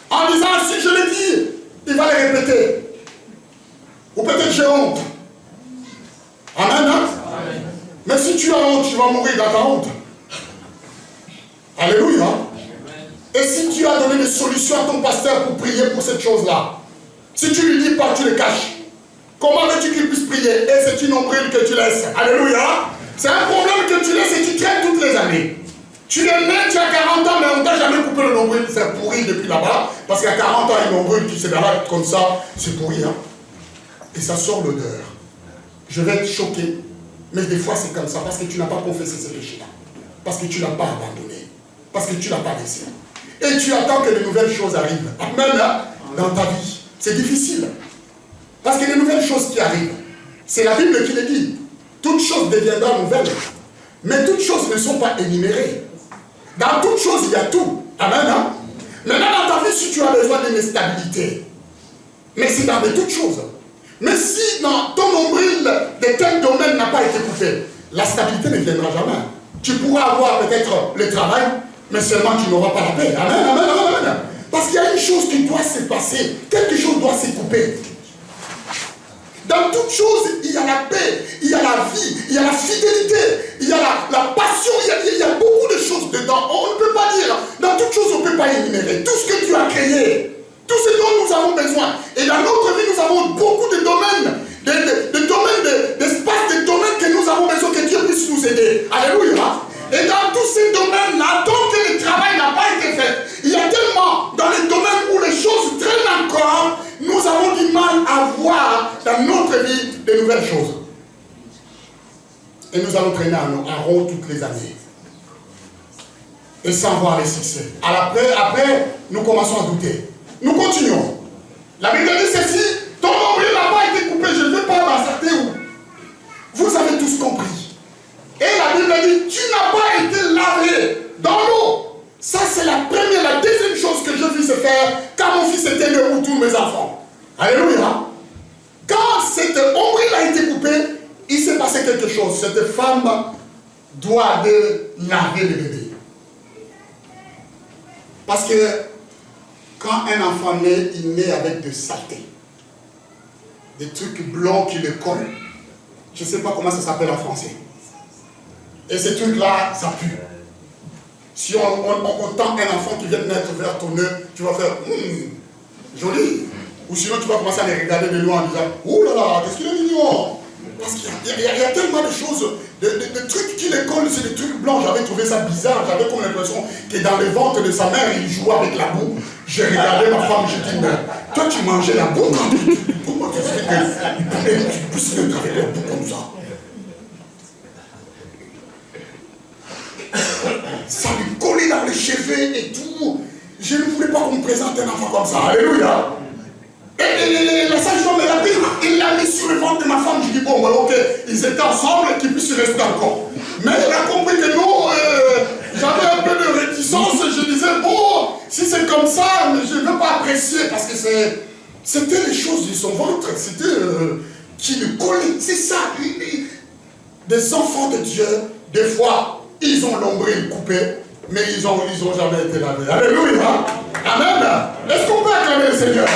En disant, si je le dis, il va les répéter. Ou peut-être j'ai honte. Amen, hein? Amen. Mais si tu as honte, tu vas mourir dans ta honte. Alléluia. Et si tu as donné des solutions à ton pasteur pour prier pour cette chose-là, si tu lui dis pas, tu le caches. Comment veux-tu qu'il puisse prier? Et c'est une ombrelle que tu laisses. Alléluia. C'est un problème que tu laisses et tu traînes toutes les années. Tu es né, tu as 40 ans, mais on ne t'a jamais coupé le nombril, c'est pourri depuis là-bas. Parce qu'à 40 ans, un nombril qui se balade comme ça, c'est pourri. Hein? Et ça sort l'odeur. Je vais être choqué. Mais des fois, c'est comme ça, parce que tu n'as pas confessé ce péché-là. Parce que tu ne l'as pas abandonné. Parce que tu ne l'as pas laissé. Et tu attends que de nouvelles choses arrivent. Amen, hein? Dans ta vie. C'est difficile. Parce que les nouvelles choses qui arrivent, c'est la Bible qui le dit. Toutes choses deviendront nouvelles. Mais toutes choses ne sont pas énumérées. Dans toutes choses, il y a tout. Amen. Hein? Maintenant, dans ta vie, si tu as besoin d'une stabilité, mais c'est dans de toutes choses. Mais si dans ton nombril de tel domaine n'a pas été coupé, la stabilité ne viendra jamais. Tu pourras avoir peut-être le travail, Mais seulement tu n'auras pas la paix. Amen, amen, amen, amen. Parce qu'il y a une chose qui doit se passer. Quelque chose doit se couper. Dans toute chose, il y a la paix, il y a la vie, il y a la fidélité, il y a la passion, il y a beaucoup de choses dedans. On ne peut pas dire, dans toute chose, on ne peut pas énumérer. Tout ce que tu as créé, tout ce dont nous avons besoin. Et dans notre vie, nous avons beaucoup de domaines, d'espaces, de domaines que nous avons besoin que Dieu puisse nous aider. Alléluia. Et dans tous ces domaines-là, tant que le travail n'a pas été fait, il y a tellement dans les domaines où les choses traînent encore, nous avons du mal à voir dans notre vie de nouvelles choses. Et nous allons traîner en rond toutes les années. Et sans voir les succès. Après, nous commençons à douter. Nous continuons. La Bible dit ceci, ton nombril n'a pas été coupé, je ne veux pas m'asserter où. Vous avez tous compris. Et la Bible dit, tu n'as pas été lavé dans l'eau. Ça, c'est la première, la deuxième chose que je vis se faire quand mon fils était né ou tous mes enfants. Alléluia. Quand cette ombrelle a été coupée, il s'est passé quelque chose. Cette femme doit laver le bébé. Parce que quand un enfant naît, il naît avec de saleté. Des trucs blancs qui le collent. Je ne sais pas comment ça s'appelle en français. Et ces trucs-là, ça pue. Si on tend un enfant qui vient de naître vers ton nez, tu vas faire joli. Ou sinon tu vas commencer à les regarder de loin en disant ouh là là, qu'est-ce qu'il est mignon. Parce qu'il y a tellement de choses, de trucs qui les collent, c'est des trucs blancs. J'avais trouvé ça bizarre. J'avais comme l'impression que dans le ventre de sa mère, il jouait avec la boue. J'ai regardé ma femme, j'ai dit mais toi tu mangeais la boue quand comment tu fais que tu puisses le travailler la boue comme ça. Ça lui collait dans les cheveux et tout. Je ne voulais pas qu'on me présente un enfant comme ça. Alléluia. Et la sage-femme l'a pris, il l'a mis sur le ventre de ma femme. Je dis bon, ok, ils étaient ensemble, qu'ils puissent rester encore. Mais elle a compris que non, j'avais un peu de réticence. Je disais bon, si c'est comme ça, mais je ne veux pas apprécier parce que c'était les choses de son ventre. C'était qui lui collait. C'est ça. Des enfants de Dieu, des fois, ils ont l'ombrelle coupée, mais ils ont jamais été lavés. Alléluia. Amen. Est-ce qu'on peut acclamer le Seigneur?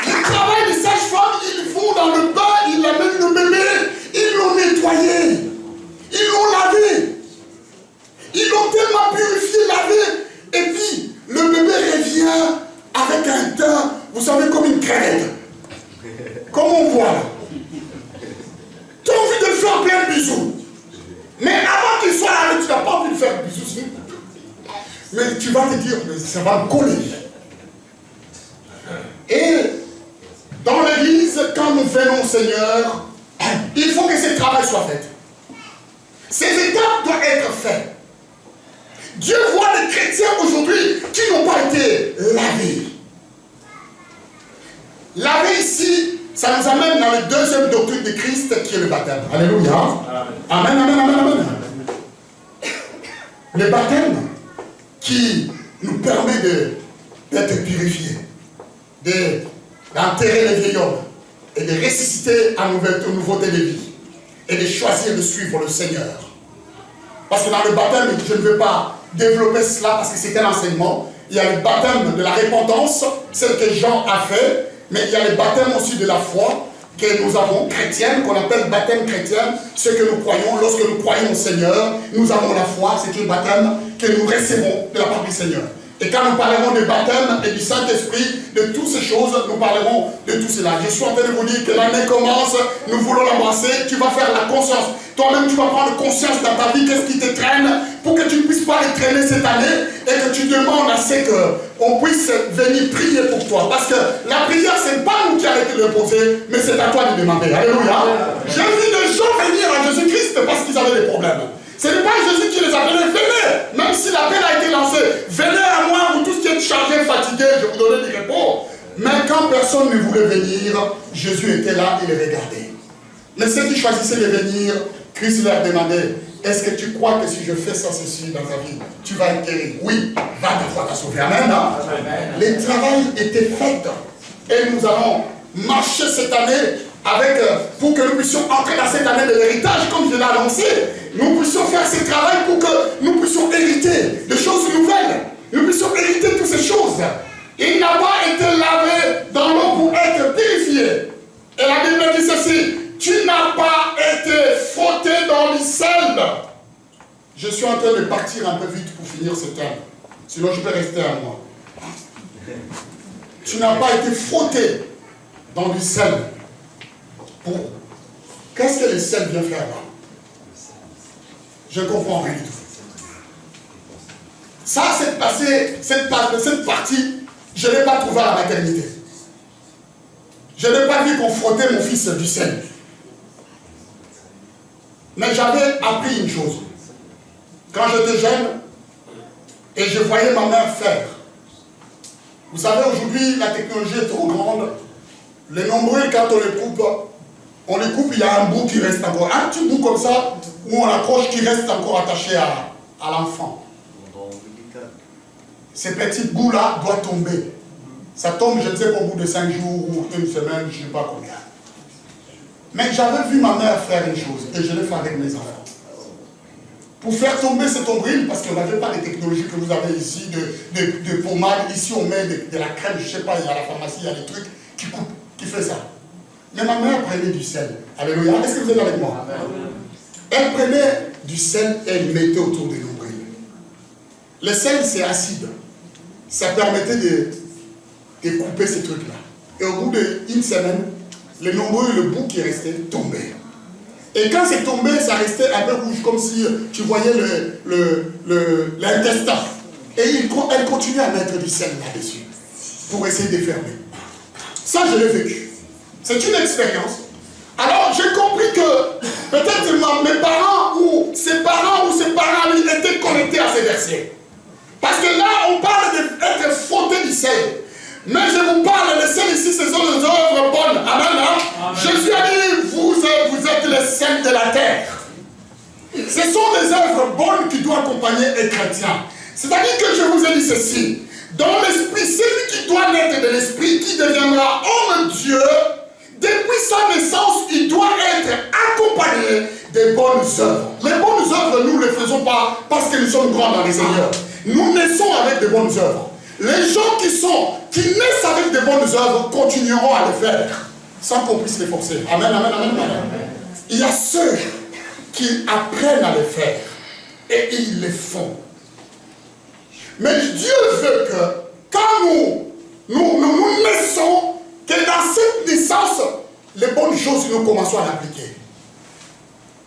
Le travail des sages-femmes, ils vont dans le bain, ils amènent le bébé, ils l'ont nettoyé, ils l'ont lavé, ils l'ont tellement purifié, lavé, et puis le bébé revient avec un teint, vous savez, comme une crête. Comme on voit là. Tu as envie de le faire plein de bisous. Mais avant qu'il soit là, tu n'as pas envie de faire bisous. Mais tu vas te dire, mais ça va me coller. Et dans l'église, quand nous venons au Seigneur, il faut que ce travail soit fait. Ces étapes doivent être faites. Dieu voit des chrétiens aujourd'hui qui n'ont pas été lavés. Laver ici, ça nous amène dans la deuxième doctrine de Christ qui est le baptême. Alléluia. Amen, amen, amen, amen. Le baptême qui nous permet d'être purifiés, d'enterrer les vieils hommes et de ressusciter à nouveauté de vie et de choisir de suivre le Seigneur. Parce que dans le baptême, je ne veux pas développer cela parce que c'est un enseignement. Il y a le baptême de la repentance, celle que Jean a fait. Mais il y a le baptême aussi de la foi que nous avons, chrétienne, qu'on appelle baptême chrétien, ce que nous croyons. Lorsque nous croyons au Seigneur, nous avons la foi, c'est un baptême que nous recevons de la part du Seigneur. Et quand nous parlerons de baptême et du Saint-Esprit, de toutes ces choses, nous parlerons de tout cela. Je suis en train de vous dire que l'année commence, nous voulons l'embrasser, tu vas faire la conscience. Toi-même, tu vas prendre conscience dans ta vie, qu'est-ce qui te traîne, pour que tu ne puisses pas les traîner cette année, et que tu demandes à ce qu'on puisse venir prier pour toi. Parce que la prière, ce n'est pas nous qui allons te le poser, mais c'est à toi de demander. Alléluia. J'ai vu des gens venir à Jésus-Christ parce qu'ils avaient des problèmes. Ce n'est pas Jésus qui les appelait, venez, même si l'appel a été lancé, venez à moi, vous tous qui êtes chargés, fatigués, je vous donne des repos. Mais quand personne ne voulait venir, Jésus était là, il les regardait. Mais ceux qui choisissaient de venir, Christ leur demandait, est-ce que tu crois que si je fais ça, ceci dans ta vie, tu vas être guéri? Oui, va ta foi t'a sauvé. Amen. Hein? Le travail était fait. Et nous allons marcher cette année pour que nous puissions entrer dans cette année de l'héritage, comme je l'ai annoncé, nous puissions faire ce travail pour que nous puissions hériter de choses nouvelles. Nous puissions hériter toutes ces choses. Il n'a pas été lavé dans l'eau pour être purifié. Et la Bible dit ceci, tu n'as pas été frotté dans le sel. Je suis en train de partir un peu vite pour finir ce thème. Sinon je peux rester à moi. Tu n'as pas été frotté dans du sel. Pour... Qu'est-ce que le sel vient faire là? Je ne comprends rien du tout. Ça, cette partie, je ne l'ai pas trouvé à la maternité. Je n'ai pas vu qu'on frottait mon fils du sel. Mais j'avais appris une chose. Quand j'étais jeune, et je voyais ma mère faire. Vous savez, aujourd'hui, la technologie est trop grande. Les nombreux, quand on les coupe, il y a un bout qui reste encore. Un petit bout comme ça, où on accroche, qui reste encore attaché à l'enfant. Ces petits bouts-là doivent tomber. Ça tombe, je ne sais pas, au bout de 5 jours ou une semaine, je ne sais pas combien. Mais j'avais vu ma mère faire une chose, et je l'ai fait avec mes enfants. Pour faire tomber cet nombril, parce qu'on n'avait pas les technologies que vous avez ici, de pommade. Ici, on met de la crème, je ne sais pas, il y a la pharmacie, il y a des trucs qui coupent, qui fait ça. Mais ma mère prenait du sel. Alléluia. Est-ce que vous êtes avec moi? Elle prenait du sel et elle mettait autour du nombril. Le sel, c'est acide. Ça permettait de couper ces trucs-là. Et au bout d'une semaine, le nombril, le bout qui restait, tombait. Et quand c'est tombé, ça restait un peu rouge, comme si tu voyais l'intestin. Et elle continuait à mettre du sel là-dessus, pour essayer de fermer. Ça, je l'ai vécu. C'est une expérience. Alors, j'ai compris que peut-être mes parents ou ses parents lui étaient connectés à ces versets. Parce que là, on parle d'être frotté du sel. Mais je vous parle, le sel ici, ce sont les œuvres bonnes. Amen. Amen. Jésus a dit, vous êtes le sel de la terre. Ce sont les œuvres bonnes qui doivent accompagner les chrétiens. C'est-à-dire que je vous ai dit ceci. Dans l'esprit, celui qui doit naître de l'esprit, qui deviendra homme Dieu, depuis sa naissance, il doit être accompagné des bonnes œuvres. Les bonnes œuvres, nous ne les faisons pas parce que nous sommes grands dans les Seigneurs. Nous naissons avec des bonnes œuvres. Les gens qui naissent avec des bonnes œuvres continueront à les faire sans qu'on puisse les forcer. Amen, amen, amen, amen. Il y a ceux qui apprennent à les faire et ils les font. Mais Dieu veut que quand nous naissons, que dans cette naissance, les bonnes choses, nous commençons à l'appliquer.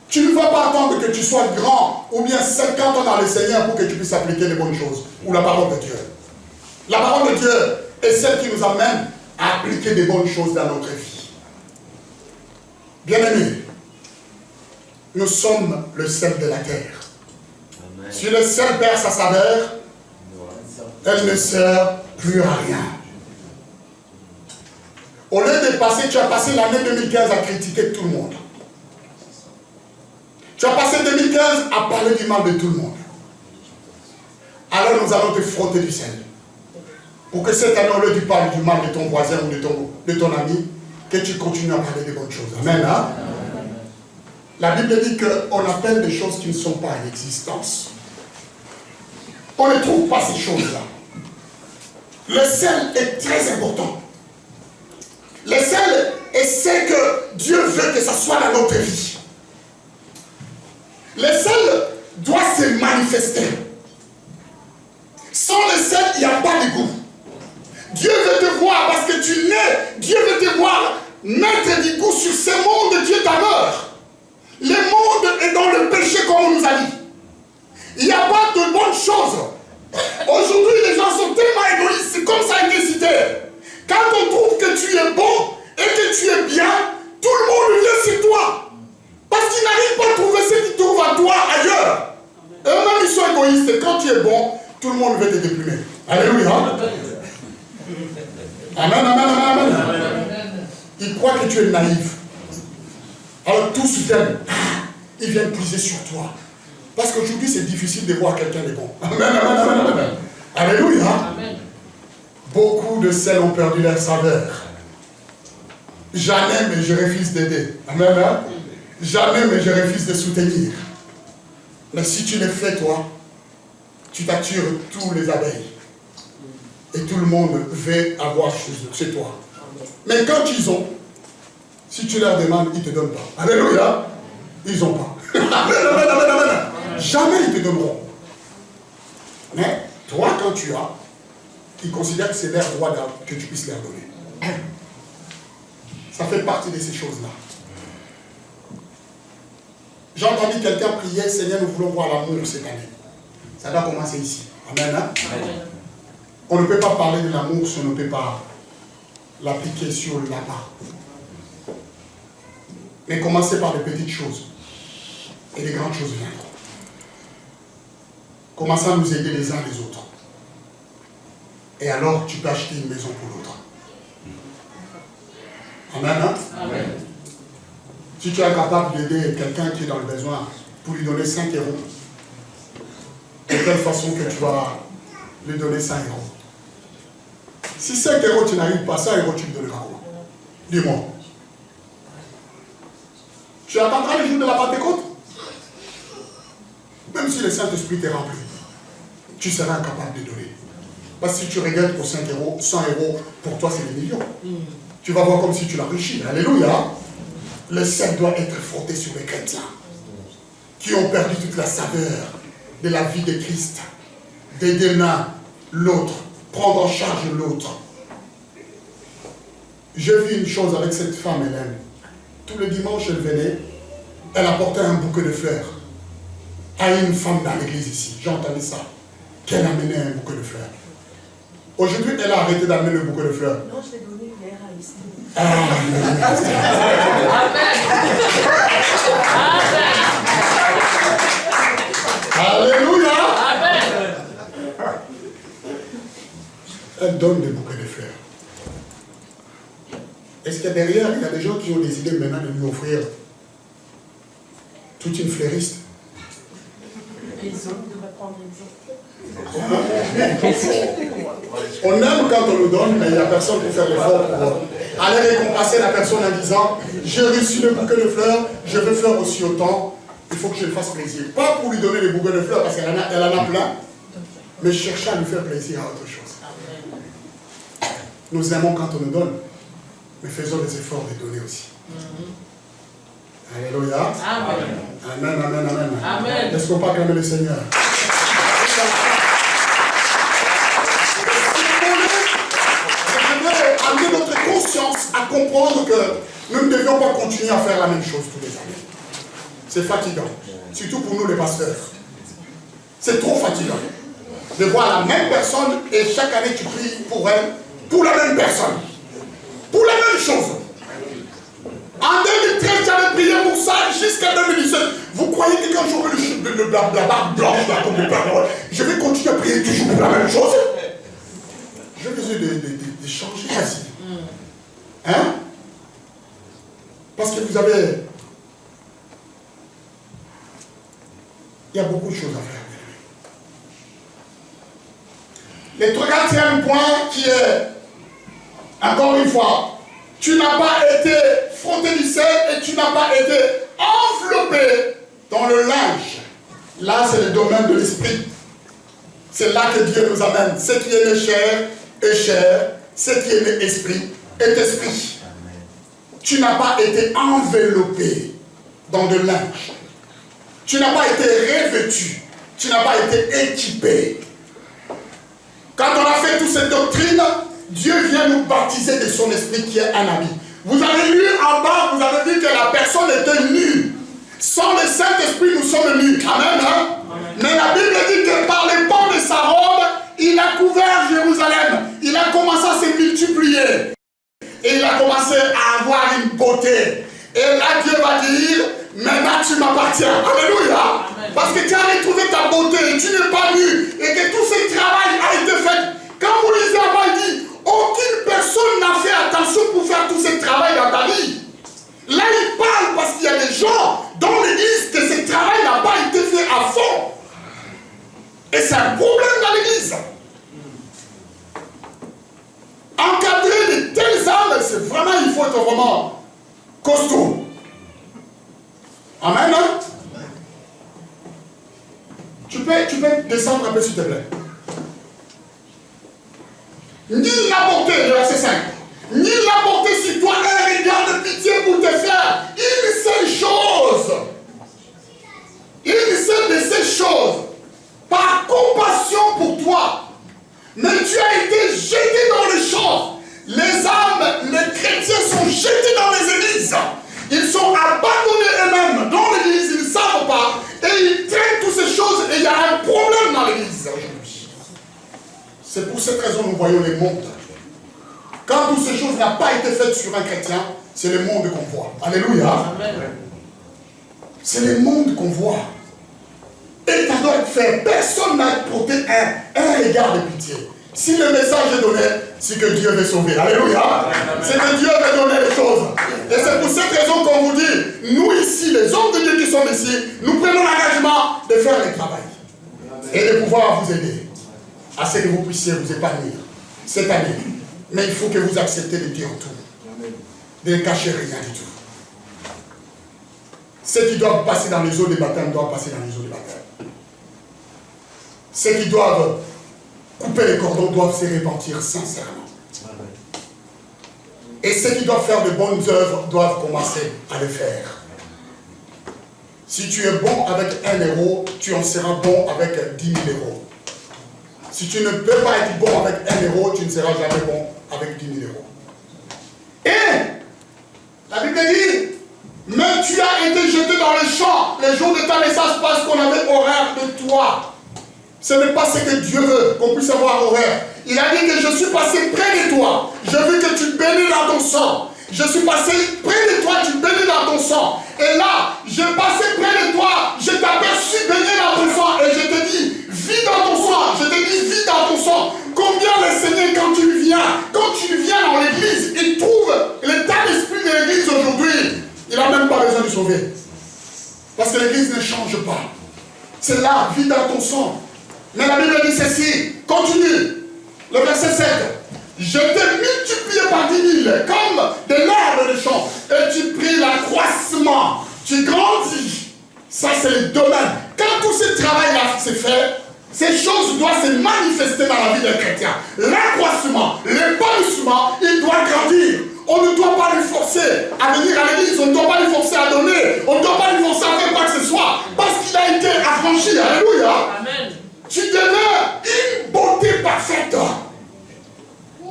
Tu ne vas pas attendre que tu sois grand ou bien 50 ans dans le Seigneur pour que tu puisses appliquer les bonnes choses ou la parole de Dieu. La parole de Dieu est celle qui nous amène à appliquer des bonnes choses dans notre vie. Bien-aimés, nous sommes le sel de la terre. Amen. Si le sel perd sa saveur, elle ne sert plus à rien. Au lieu de passer, tu as passé l'année 2015 à critiquer tout le monde. Tu as passé 2015 à parler du mal de tout le monde. Alors nous allons te frotter du sel. Pour que cette année, au lieu de parler du mal de ton voisin ou de ton ami, que tu continues à parler des bonnes choses. Amen. Hein? La Bible dit qu'on appelle des choses qui ne sont pas en existence. On ne trouve pas ces choses-là. Le sel est très important. Le sel est ce que Dieu veut que ça soit dans notre vie. Le sel doit se manifester. Sans le sel, il n'y a pas de goût. Dieu veut te voir parce que tu nais. Dieu veut te voir mettre du goût sur ce monde. Dieu t'a mort. Le monde est dans le péché comme on nous a dit. Il n'y a pas de bonnes choses. Aujourd'hui, les gens sont tellement égoïstes. C'est comme ça a été cité. Quand on trouve que tu es bon et que tu es bien, tout le monde vient sur toi. Parce qu'ils n'arrivent pas à trouver ce qu'ils trouvent à toi ailleurs. Eux-mêmes, ils sont égoïstes. Et quand tu es bon, tout le monde veut te déprimer. Alléluia. Amen, amen, amen, amen. Ils croient que tu es naïf. Alors tous ils viennent puiser sur toi. Parce qu'aujourd'hui, c'est difficile de voir quelqu'un de bon. Amen, amen, amen, amen. Alléluia. Amen. Beaucoup de sel ont perdu leur saveur. Jamais, mais je refuse d'aider. Amen. Hein? Jamais, mais je refuse de soutenir. Mais si tu le fais, toi, tu t'attires tous les abeilles. Et tout le monde veut avoir chez toi. Mais quand ils ont, si tu leur demandes, ils ne te donnent pas. Alléluia. Ils n'ont pas. Jamais ils te donneront. Mais toi, quand tu as, ils considèrent que c'est leur droit que tu puisses leur donner. Ça fait partie de ces choses-là. J'ai entendu quelqu'un prier, Seigneur, nous voulons voir l'amour cette année. Ça doit commencer ici. Amen. Hein? Amen. On ne peut pas parler de l'amour si on ne peut pas l'appliquer sur là-bas. Mais commencez par les petites choses. Et les grandes choses viendront. Commencez à nous aider les uns les autres. Et alors, tu peux acheter une maison pour l'autre. Amen. Hein? Amen. Si tu es incapable d'aider quelqu'un qui est dans le besoin pour lui donner 5 €, de telle façon que tu vas lui donner 5 €. Si 5 € tu n'arrives pas, 5 € tu lui donneras quoi? Dis-moi. Tu attendras le jour de la Pentecôte? Même si le Saint-Esprit t'est rempli, tu seras incapable de donner. Parce que si tu regardes pour 5 €, 100 €, pour toi c'est des millions. Tu vas voir comme si tu l'enrichis. Alléluia. Le sel doit être frotté sur les chrétiens qui ont perdu toute la saveur de la vie de Christ. D'aider l'un, l'autre, prendre en charge l'autre. J'ai vu une chose avec cette femme, Hélène. Tout le dimanche, elle venait, elle apportait un bouquet de fleurs à une femme dans l'église ici. J'ai entendu ça. Qu'elle amenait un bouquet de fleurs. Aujourd'hui, elle a arrêté d'amener le bouquet de fleurs. Non, je l'ai donné hier à ici. Alléluia. Elle donne des bouquets de fleurs. Est-ce que derrière, il y a des gens qui ont décidé maintenant de lui offrir toute une fleuriste? Les autres devraient prendre On aime quand on nous donne, mais il n'y a personne pour faire l'effort pour aller récompenser la personne en disant j'ai reçu le bouquet de fleurs, je veux faire aussi autant, il faut que je le fasse plaisir. Pas pour lui donner les bouquets de fleurs parce qu'elle en a plein, mais chercher à lui faire plaisir à autre chose. Nous aimons quand on nous donne, mais faisons des efforts de donner aussi. Alléluia. Amen, amen, amen. Amen. Est-ce qu'on peut acclamer le Seigneur? Amener notre conscience à comprendre que nous ne devions pas continuer à faire la même chose tous les années. C'est fatigant. Surtout pour nous les pasteurs. C'est trop fatigant. De voir la même personne et chaque année tu pries pour elle, pour la même personne. Pour la même chose. En 2013, j'avais prié pour ça jusqu'à 2017. Vous croyez que quand j'aurai la barbe blanche là, comme le Père Noël, je vais continuer à prier toujours pour la même chose? J'ai besoin de changer ici. Hein? Parce que vous avez... Il y a beaucoup de choses à faire. Le troisième point qui est, encore une fois, tu n'as pas été frotté du sel et tu n'as pas été enveloppé dans le linge. Là, c'est le domaine de l'esprit. C'est là que Dieu nous amène. Ce qui est né chair est chair. Ce qui est né esprit est esprit. Tu n'as pas été enveloppé dans le linge. Tu n'as pas été revêtu. Tu n'as pas été équipé. Quand on a fait toute cette doctrine, Dieu vient nous baptiser de son esprit qui est un ami. Vous avez lu en bas, vous avez vu que la personne était nue. Sans le Saint-Esprit, nous sommes nus. Amen. Hein? Amen. Mais la Bible dit que par les pans de sa robe, il a couvert Jérusalem. Il a commencé à se multiplier. Et il a commencé à avoir une beauté. Et là, Dieu va dire, maintenant tu m'appartiens. Alléluia. Amen. Parce que tu as retrouvé ta beauté. Tu n'es pas nu. Et que tout ce travail a été fait. Quand vous lisez avant, il dit, aucune personne n'a fait attention pour faire tout ce travail dans ta vie. Là, il parle parce qu'il y a des gens dans l'église que ce travail n'a pas été fait à fond. Et c'est un problème dans l'église. Encadrer de telles âmes, c'est vraiment, il faut faut être vraiment costaud. Amen. Hein? Tu peux descendre un peu s'il te plaît. Nul n'a porté, le verset 5. Nul n'a porté sur toi un regard de pitié pour te faire une seule chose. Une seule de ces choses. Par compassion pour toi. Mais tu as été jeté dans le champ. Les âmes, les chrétiens sont jetés dans les églises. Ils sont abandonnés eux-mêmes dans l'église, ils ne savent pas. Et ils traînent toutes ces choses et il y a un problème dans l'église aujourd'hui. C'est pour cette raison que nous voyons les mondes. Quand toutes ces choses n'ont pas été faites sur un chrétien, c'est le monde qu'on voit. Alléluia. C'est le monde qu'on voit. Et ça doit être fait. Personne n'a porté un regard de pitié. Si le message est donné, c'est que Dieu veut sauver. Alléluia. C'est que Dieu veut donner les choses. Et c'est pour cette raison qu'on vous dit, nous ici, les hommes de Dieu qui sont ici, nous prenons l'engagement de faire le travail. Et de pouvoir vous aider à ce que vous puissiez vous épanouir cette année. Mais il faut que vous acceptez de dire tout. De ne cacher rien du tout. Ceux qui doivent passer dans les eaux de baptême doivent passer dans les eaux de baptême. Ceux qui doivent couper les cordons doivent se repentir sincèrement. Et ceux qui doivent faire de bonnes œuvres doivent commencer à le faire. Si tu es bon avec 1 euro, tu en seras bon avec 10 000 euros. Si tu ne peux pas être bon avec 1 euro, tu ne seras jamais bon avec 10 000 euros. Et la Bible dit, mais tu as été jeté dans le champ le jour de ta naissance parce qu'on avait horreur de toi. Ce n'est pas ce que Dieu veut, qu'on puisse avoir horreur. Il a dit que je suis passé près de toi. Je veux que tu baignes dans ton sang. Je suis passé près de toi, tu baignes dans ton sang. Et là, je passais près de toi, je t'aperçus baigner dans ton sang. Et je te dis, vis dans ton sang. Je te dis, vis dans ton sang. Combien le Seigneur, quand tu viens dans l'église, il trouve l'état d'esprit de l'église aujourd'hui. Il n'a même pas besoin de sauver. Parce que l'église ne change pas. C'est là, vis dans ton sang. Mais la Bible dit ceci, continue, le verset 7. Je t'ai multiplié par 10 000, comme de l'herbe de champ, et tu pris l'accroissement, tu grandis. Ça, c'est le domaine. Quand tout ce travail-là s'est fait, ces choses doivent se manifester dans la vie d'un chrétien. L'accroissement, l'épanouissement, il doit grandir. On ne doit pas lui forcer à venir à l'église, on ne doit pas lui forcer à donner, on ne doit pas lui forcer à faire quoi que ce soit, parce qu'il a été affranchi. Alléluia. Amen. Tu deviens une beauté parfaite.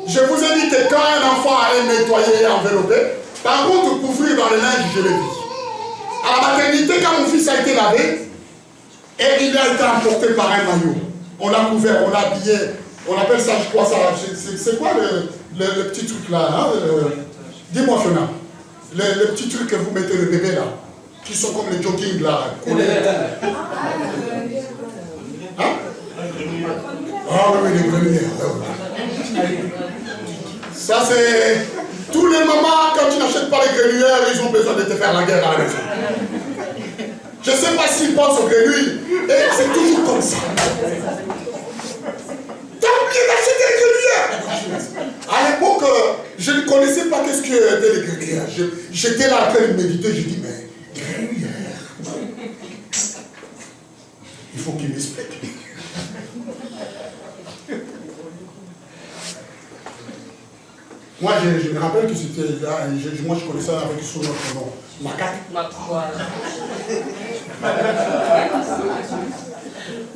Je vous ai dit que quand un enfant est nettoyé et enveloppé, par contre, couvrir dans le linge, je l'ai vu. À la maternité, quand mon fils a été lavé, et il a été emporté par un maillot, on l'a couvert, on l'a habillé, on appelle ça, je crois, ça, c'est quoi le petit truc là, hein, dis-moi, Fiona, le petit truc que vous mettez le bébé là, qui sont comme les jogging là, collés. Hein? Ah oui, les grenouillères. Ça, c'est... Tous les mamans, quand tu n'achètes pas les grenouillères, ils ont besoin de te faire la guerre à la maison. Je ne sais pas s'ils pensent aux grenouilles, et c'est toujours comme ça. T'as oublié d'acheter des grenouillères. À l'époque, je ne connaissais pas qu'est-ce que étaient les grenouillères. J'étais là en train de méditer, je dis, mais grenouillères. Il faut qu'il m'explique. Moi, je me rappelle que c'était là, moi je connaissais avec son autre nom, macaque.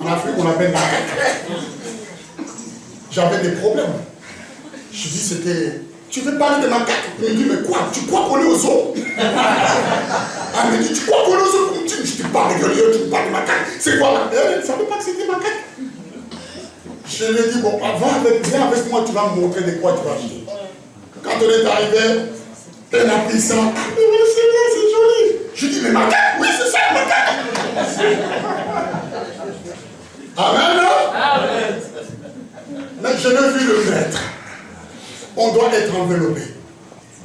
En Afrique, on appelle macaque. J'avais des problèmes. Je dis, c'était... Tu veux parler de macaque? Il me dit, mais quoi? Tu crois qu'on est aux eaux? Elle me dit, tu crois qu'on est aux eaux? Je te parle de gueulier, tu me parles de macaque. C'est quoi? Elle ne savait pas que c'était macaque. Je lui ai dit, bon, viens avec moi, tu vas me montrer de quoi tu vas acheter. Quand on est arrivé, elle a pris ça. Ah, mais c'est bien, c'est joli. Je dis, mais macaque? Oui, c'est ça, macaque. Amen, non? Amen. Mais je l'ai vu le mettre. On doit être enveloppé.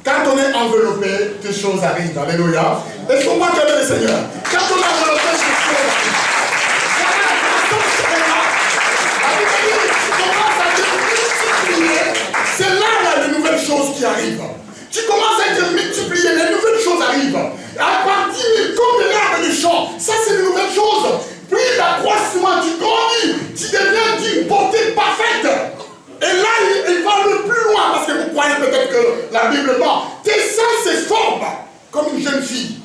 Quand on est enveloppé, des choses arrivent. Alléluia. Est-ce qu'on va acclamer le Seigneur? Quand on est enveloppé, des choses arrivent. C'est là, il y a de nouvelles choses qui arrivent. Tu commences à être que la Bible parle. Tes seins se forment comme une jeune fille.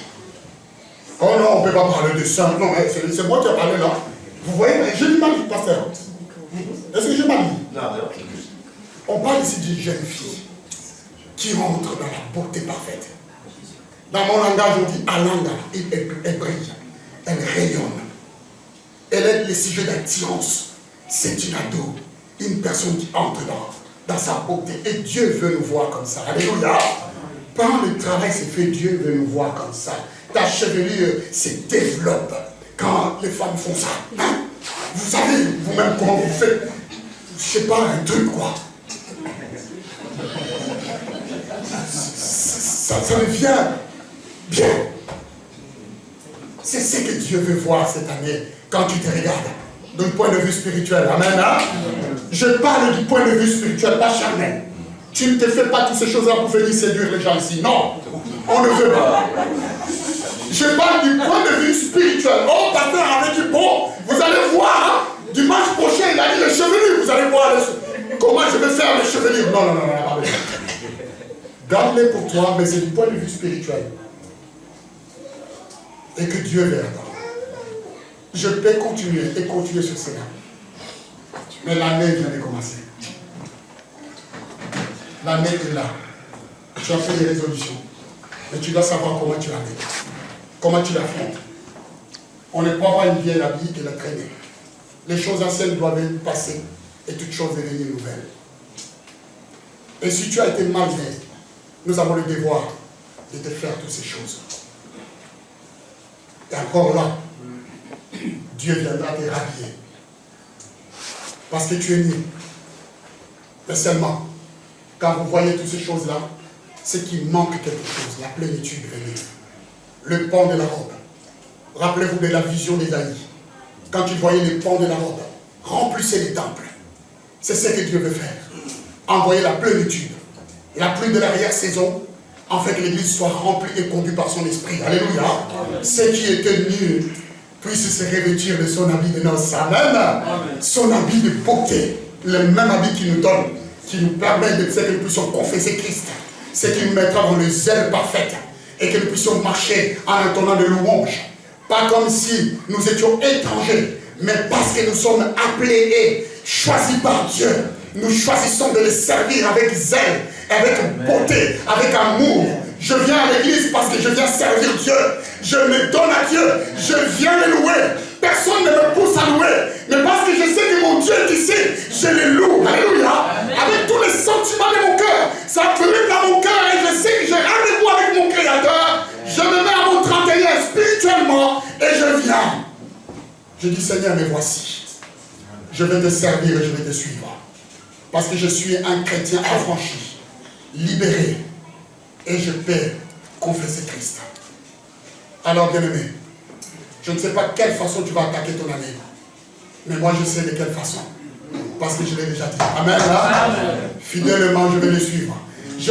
Oh non, on ne peut pas parler de seins. Non, mais c'est moi qui ai parlé là. Vous voyez, j'ai du mal, pasteur. Est-ce que j'ai mal dit? Non. On parle ici d'une jeune fille qui rentre dans la beauté parfaite. Dans mon langage, on dit Alanga, elle brille, elle rayonne. Elle est le sujet d'attirance. C'est une ado, une personne qui entre dans sa beauté. Et Dieu veut nous voir comme ça. Alléluia. Quand le travail s'est fait, Dieu veut nous voir comme ça. Ta chevelure se développe quand les femmes font ça. Hein? Vous savez vous-même comment vous faites. Je sais pas, un truc quoi. Ça devient bien. C'est ce que Dieu veut voir cette année quand tu te regardes. Du point de vue spirituel. Amen. Hein? Je parle du point de vue spirituel, pas charnel. Tu ne te fais pas toutes ces choses-là pour venir séduire les gens ici. Non. On ne veut pas. Je parle du point de vue spirituel. Oh, pasteur, avec du bon, vous allez voir, hein, dimanche prochain, il a dit les chevelures. Vous allez voir comment je vais faire les chevelures. Non, pas besoin. Garde-les pour toi, mais c'est du point de vue spirituel. Et que Dieu verra. Je peux continuer sur cela. Mais l'année vient de commencer. L'année est là. Tu as fait des résolutions. Mais tu dois savoir comment tu la mets. Comment tu l'affrontes. On ne prend pas une vieille habit et la traîner. Les choses anciennes doivent être passées et toutes choses devenir nouvelles. Et si tu as été mal fait, nous avons le devoir de te faire toutes ces choses. Et encore là, Dieu viendra te rhabiller. Parce que tu es né. Mais seulement, quand vous voyez toutes ces choses-là, c'est qu'il manque quelque chose, la plénitude venue. Le pan de la robe. Rappelez-vous de la vision d'Ésaïe. Quand il voyait les pans de la robe, remplissez les temples. C'est ce que Dieu veut faire. Envoyer la plénitude. La pluie de l'arrière-saison, afin que l'église soit remplie et conduite par son esprit. Alléluia. Ceux qui étaient nus puissent se revêtir de son habit de noces. Amen. Son habit de beauté. Le même habit qu'il nous donne, qui nous permet de faire que nous puissions confesser Christ. C'est qu'il nous mettra dans le zèle parfait et que nous puissions marcher en entendant de louanges. Pas comme si nous étions étrangers, mais parce que nous sommes appelés et choisis par Dieu. Nous choisissons de le servir avec zèle, avec beauté, avec amour. Je viens à l'église parce que je viens servir Dieu. Je me donne à Dieu. Je viens le louer. Personne ne me pousse à louer. Mais parce que je sais que mon Dieu est ici, je le loue. Alléluia. Avec tous les sentiments de mon cœur. Ça brûle dans mon cœur et je sais que j'ai rendez-vous avec mon Créateur. Je me mets à mon 31 spirituellement et je viens. Je dis Seigneur, me voici. Je vais te servir et je vais te suivre. Parce que je suis un chrétien affranchi, libéré, et je peux confesser Christ. Alors, bien-aimé, je ne sais pas de quelle façon tu vas attaquer ton année, mais moi je sais de quelle façon, parce que je l'ai déjà dit. Amen. Amen. Fidèlement, je vais le suivre.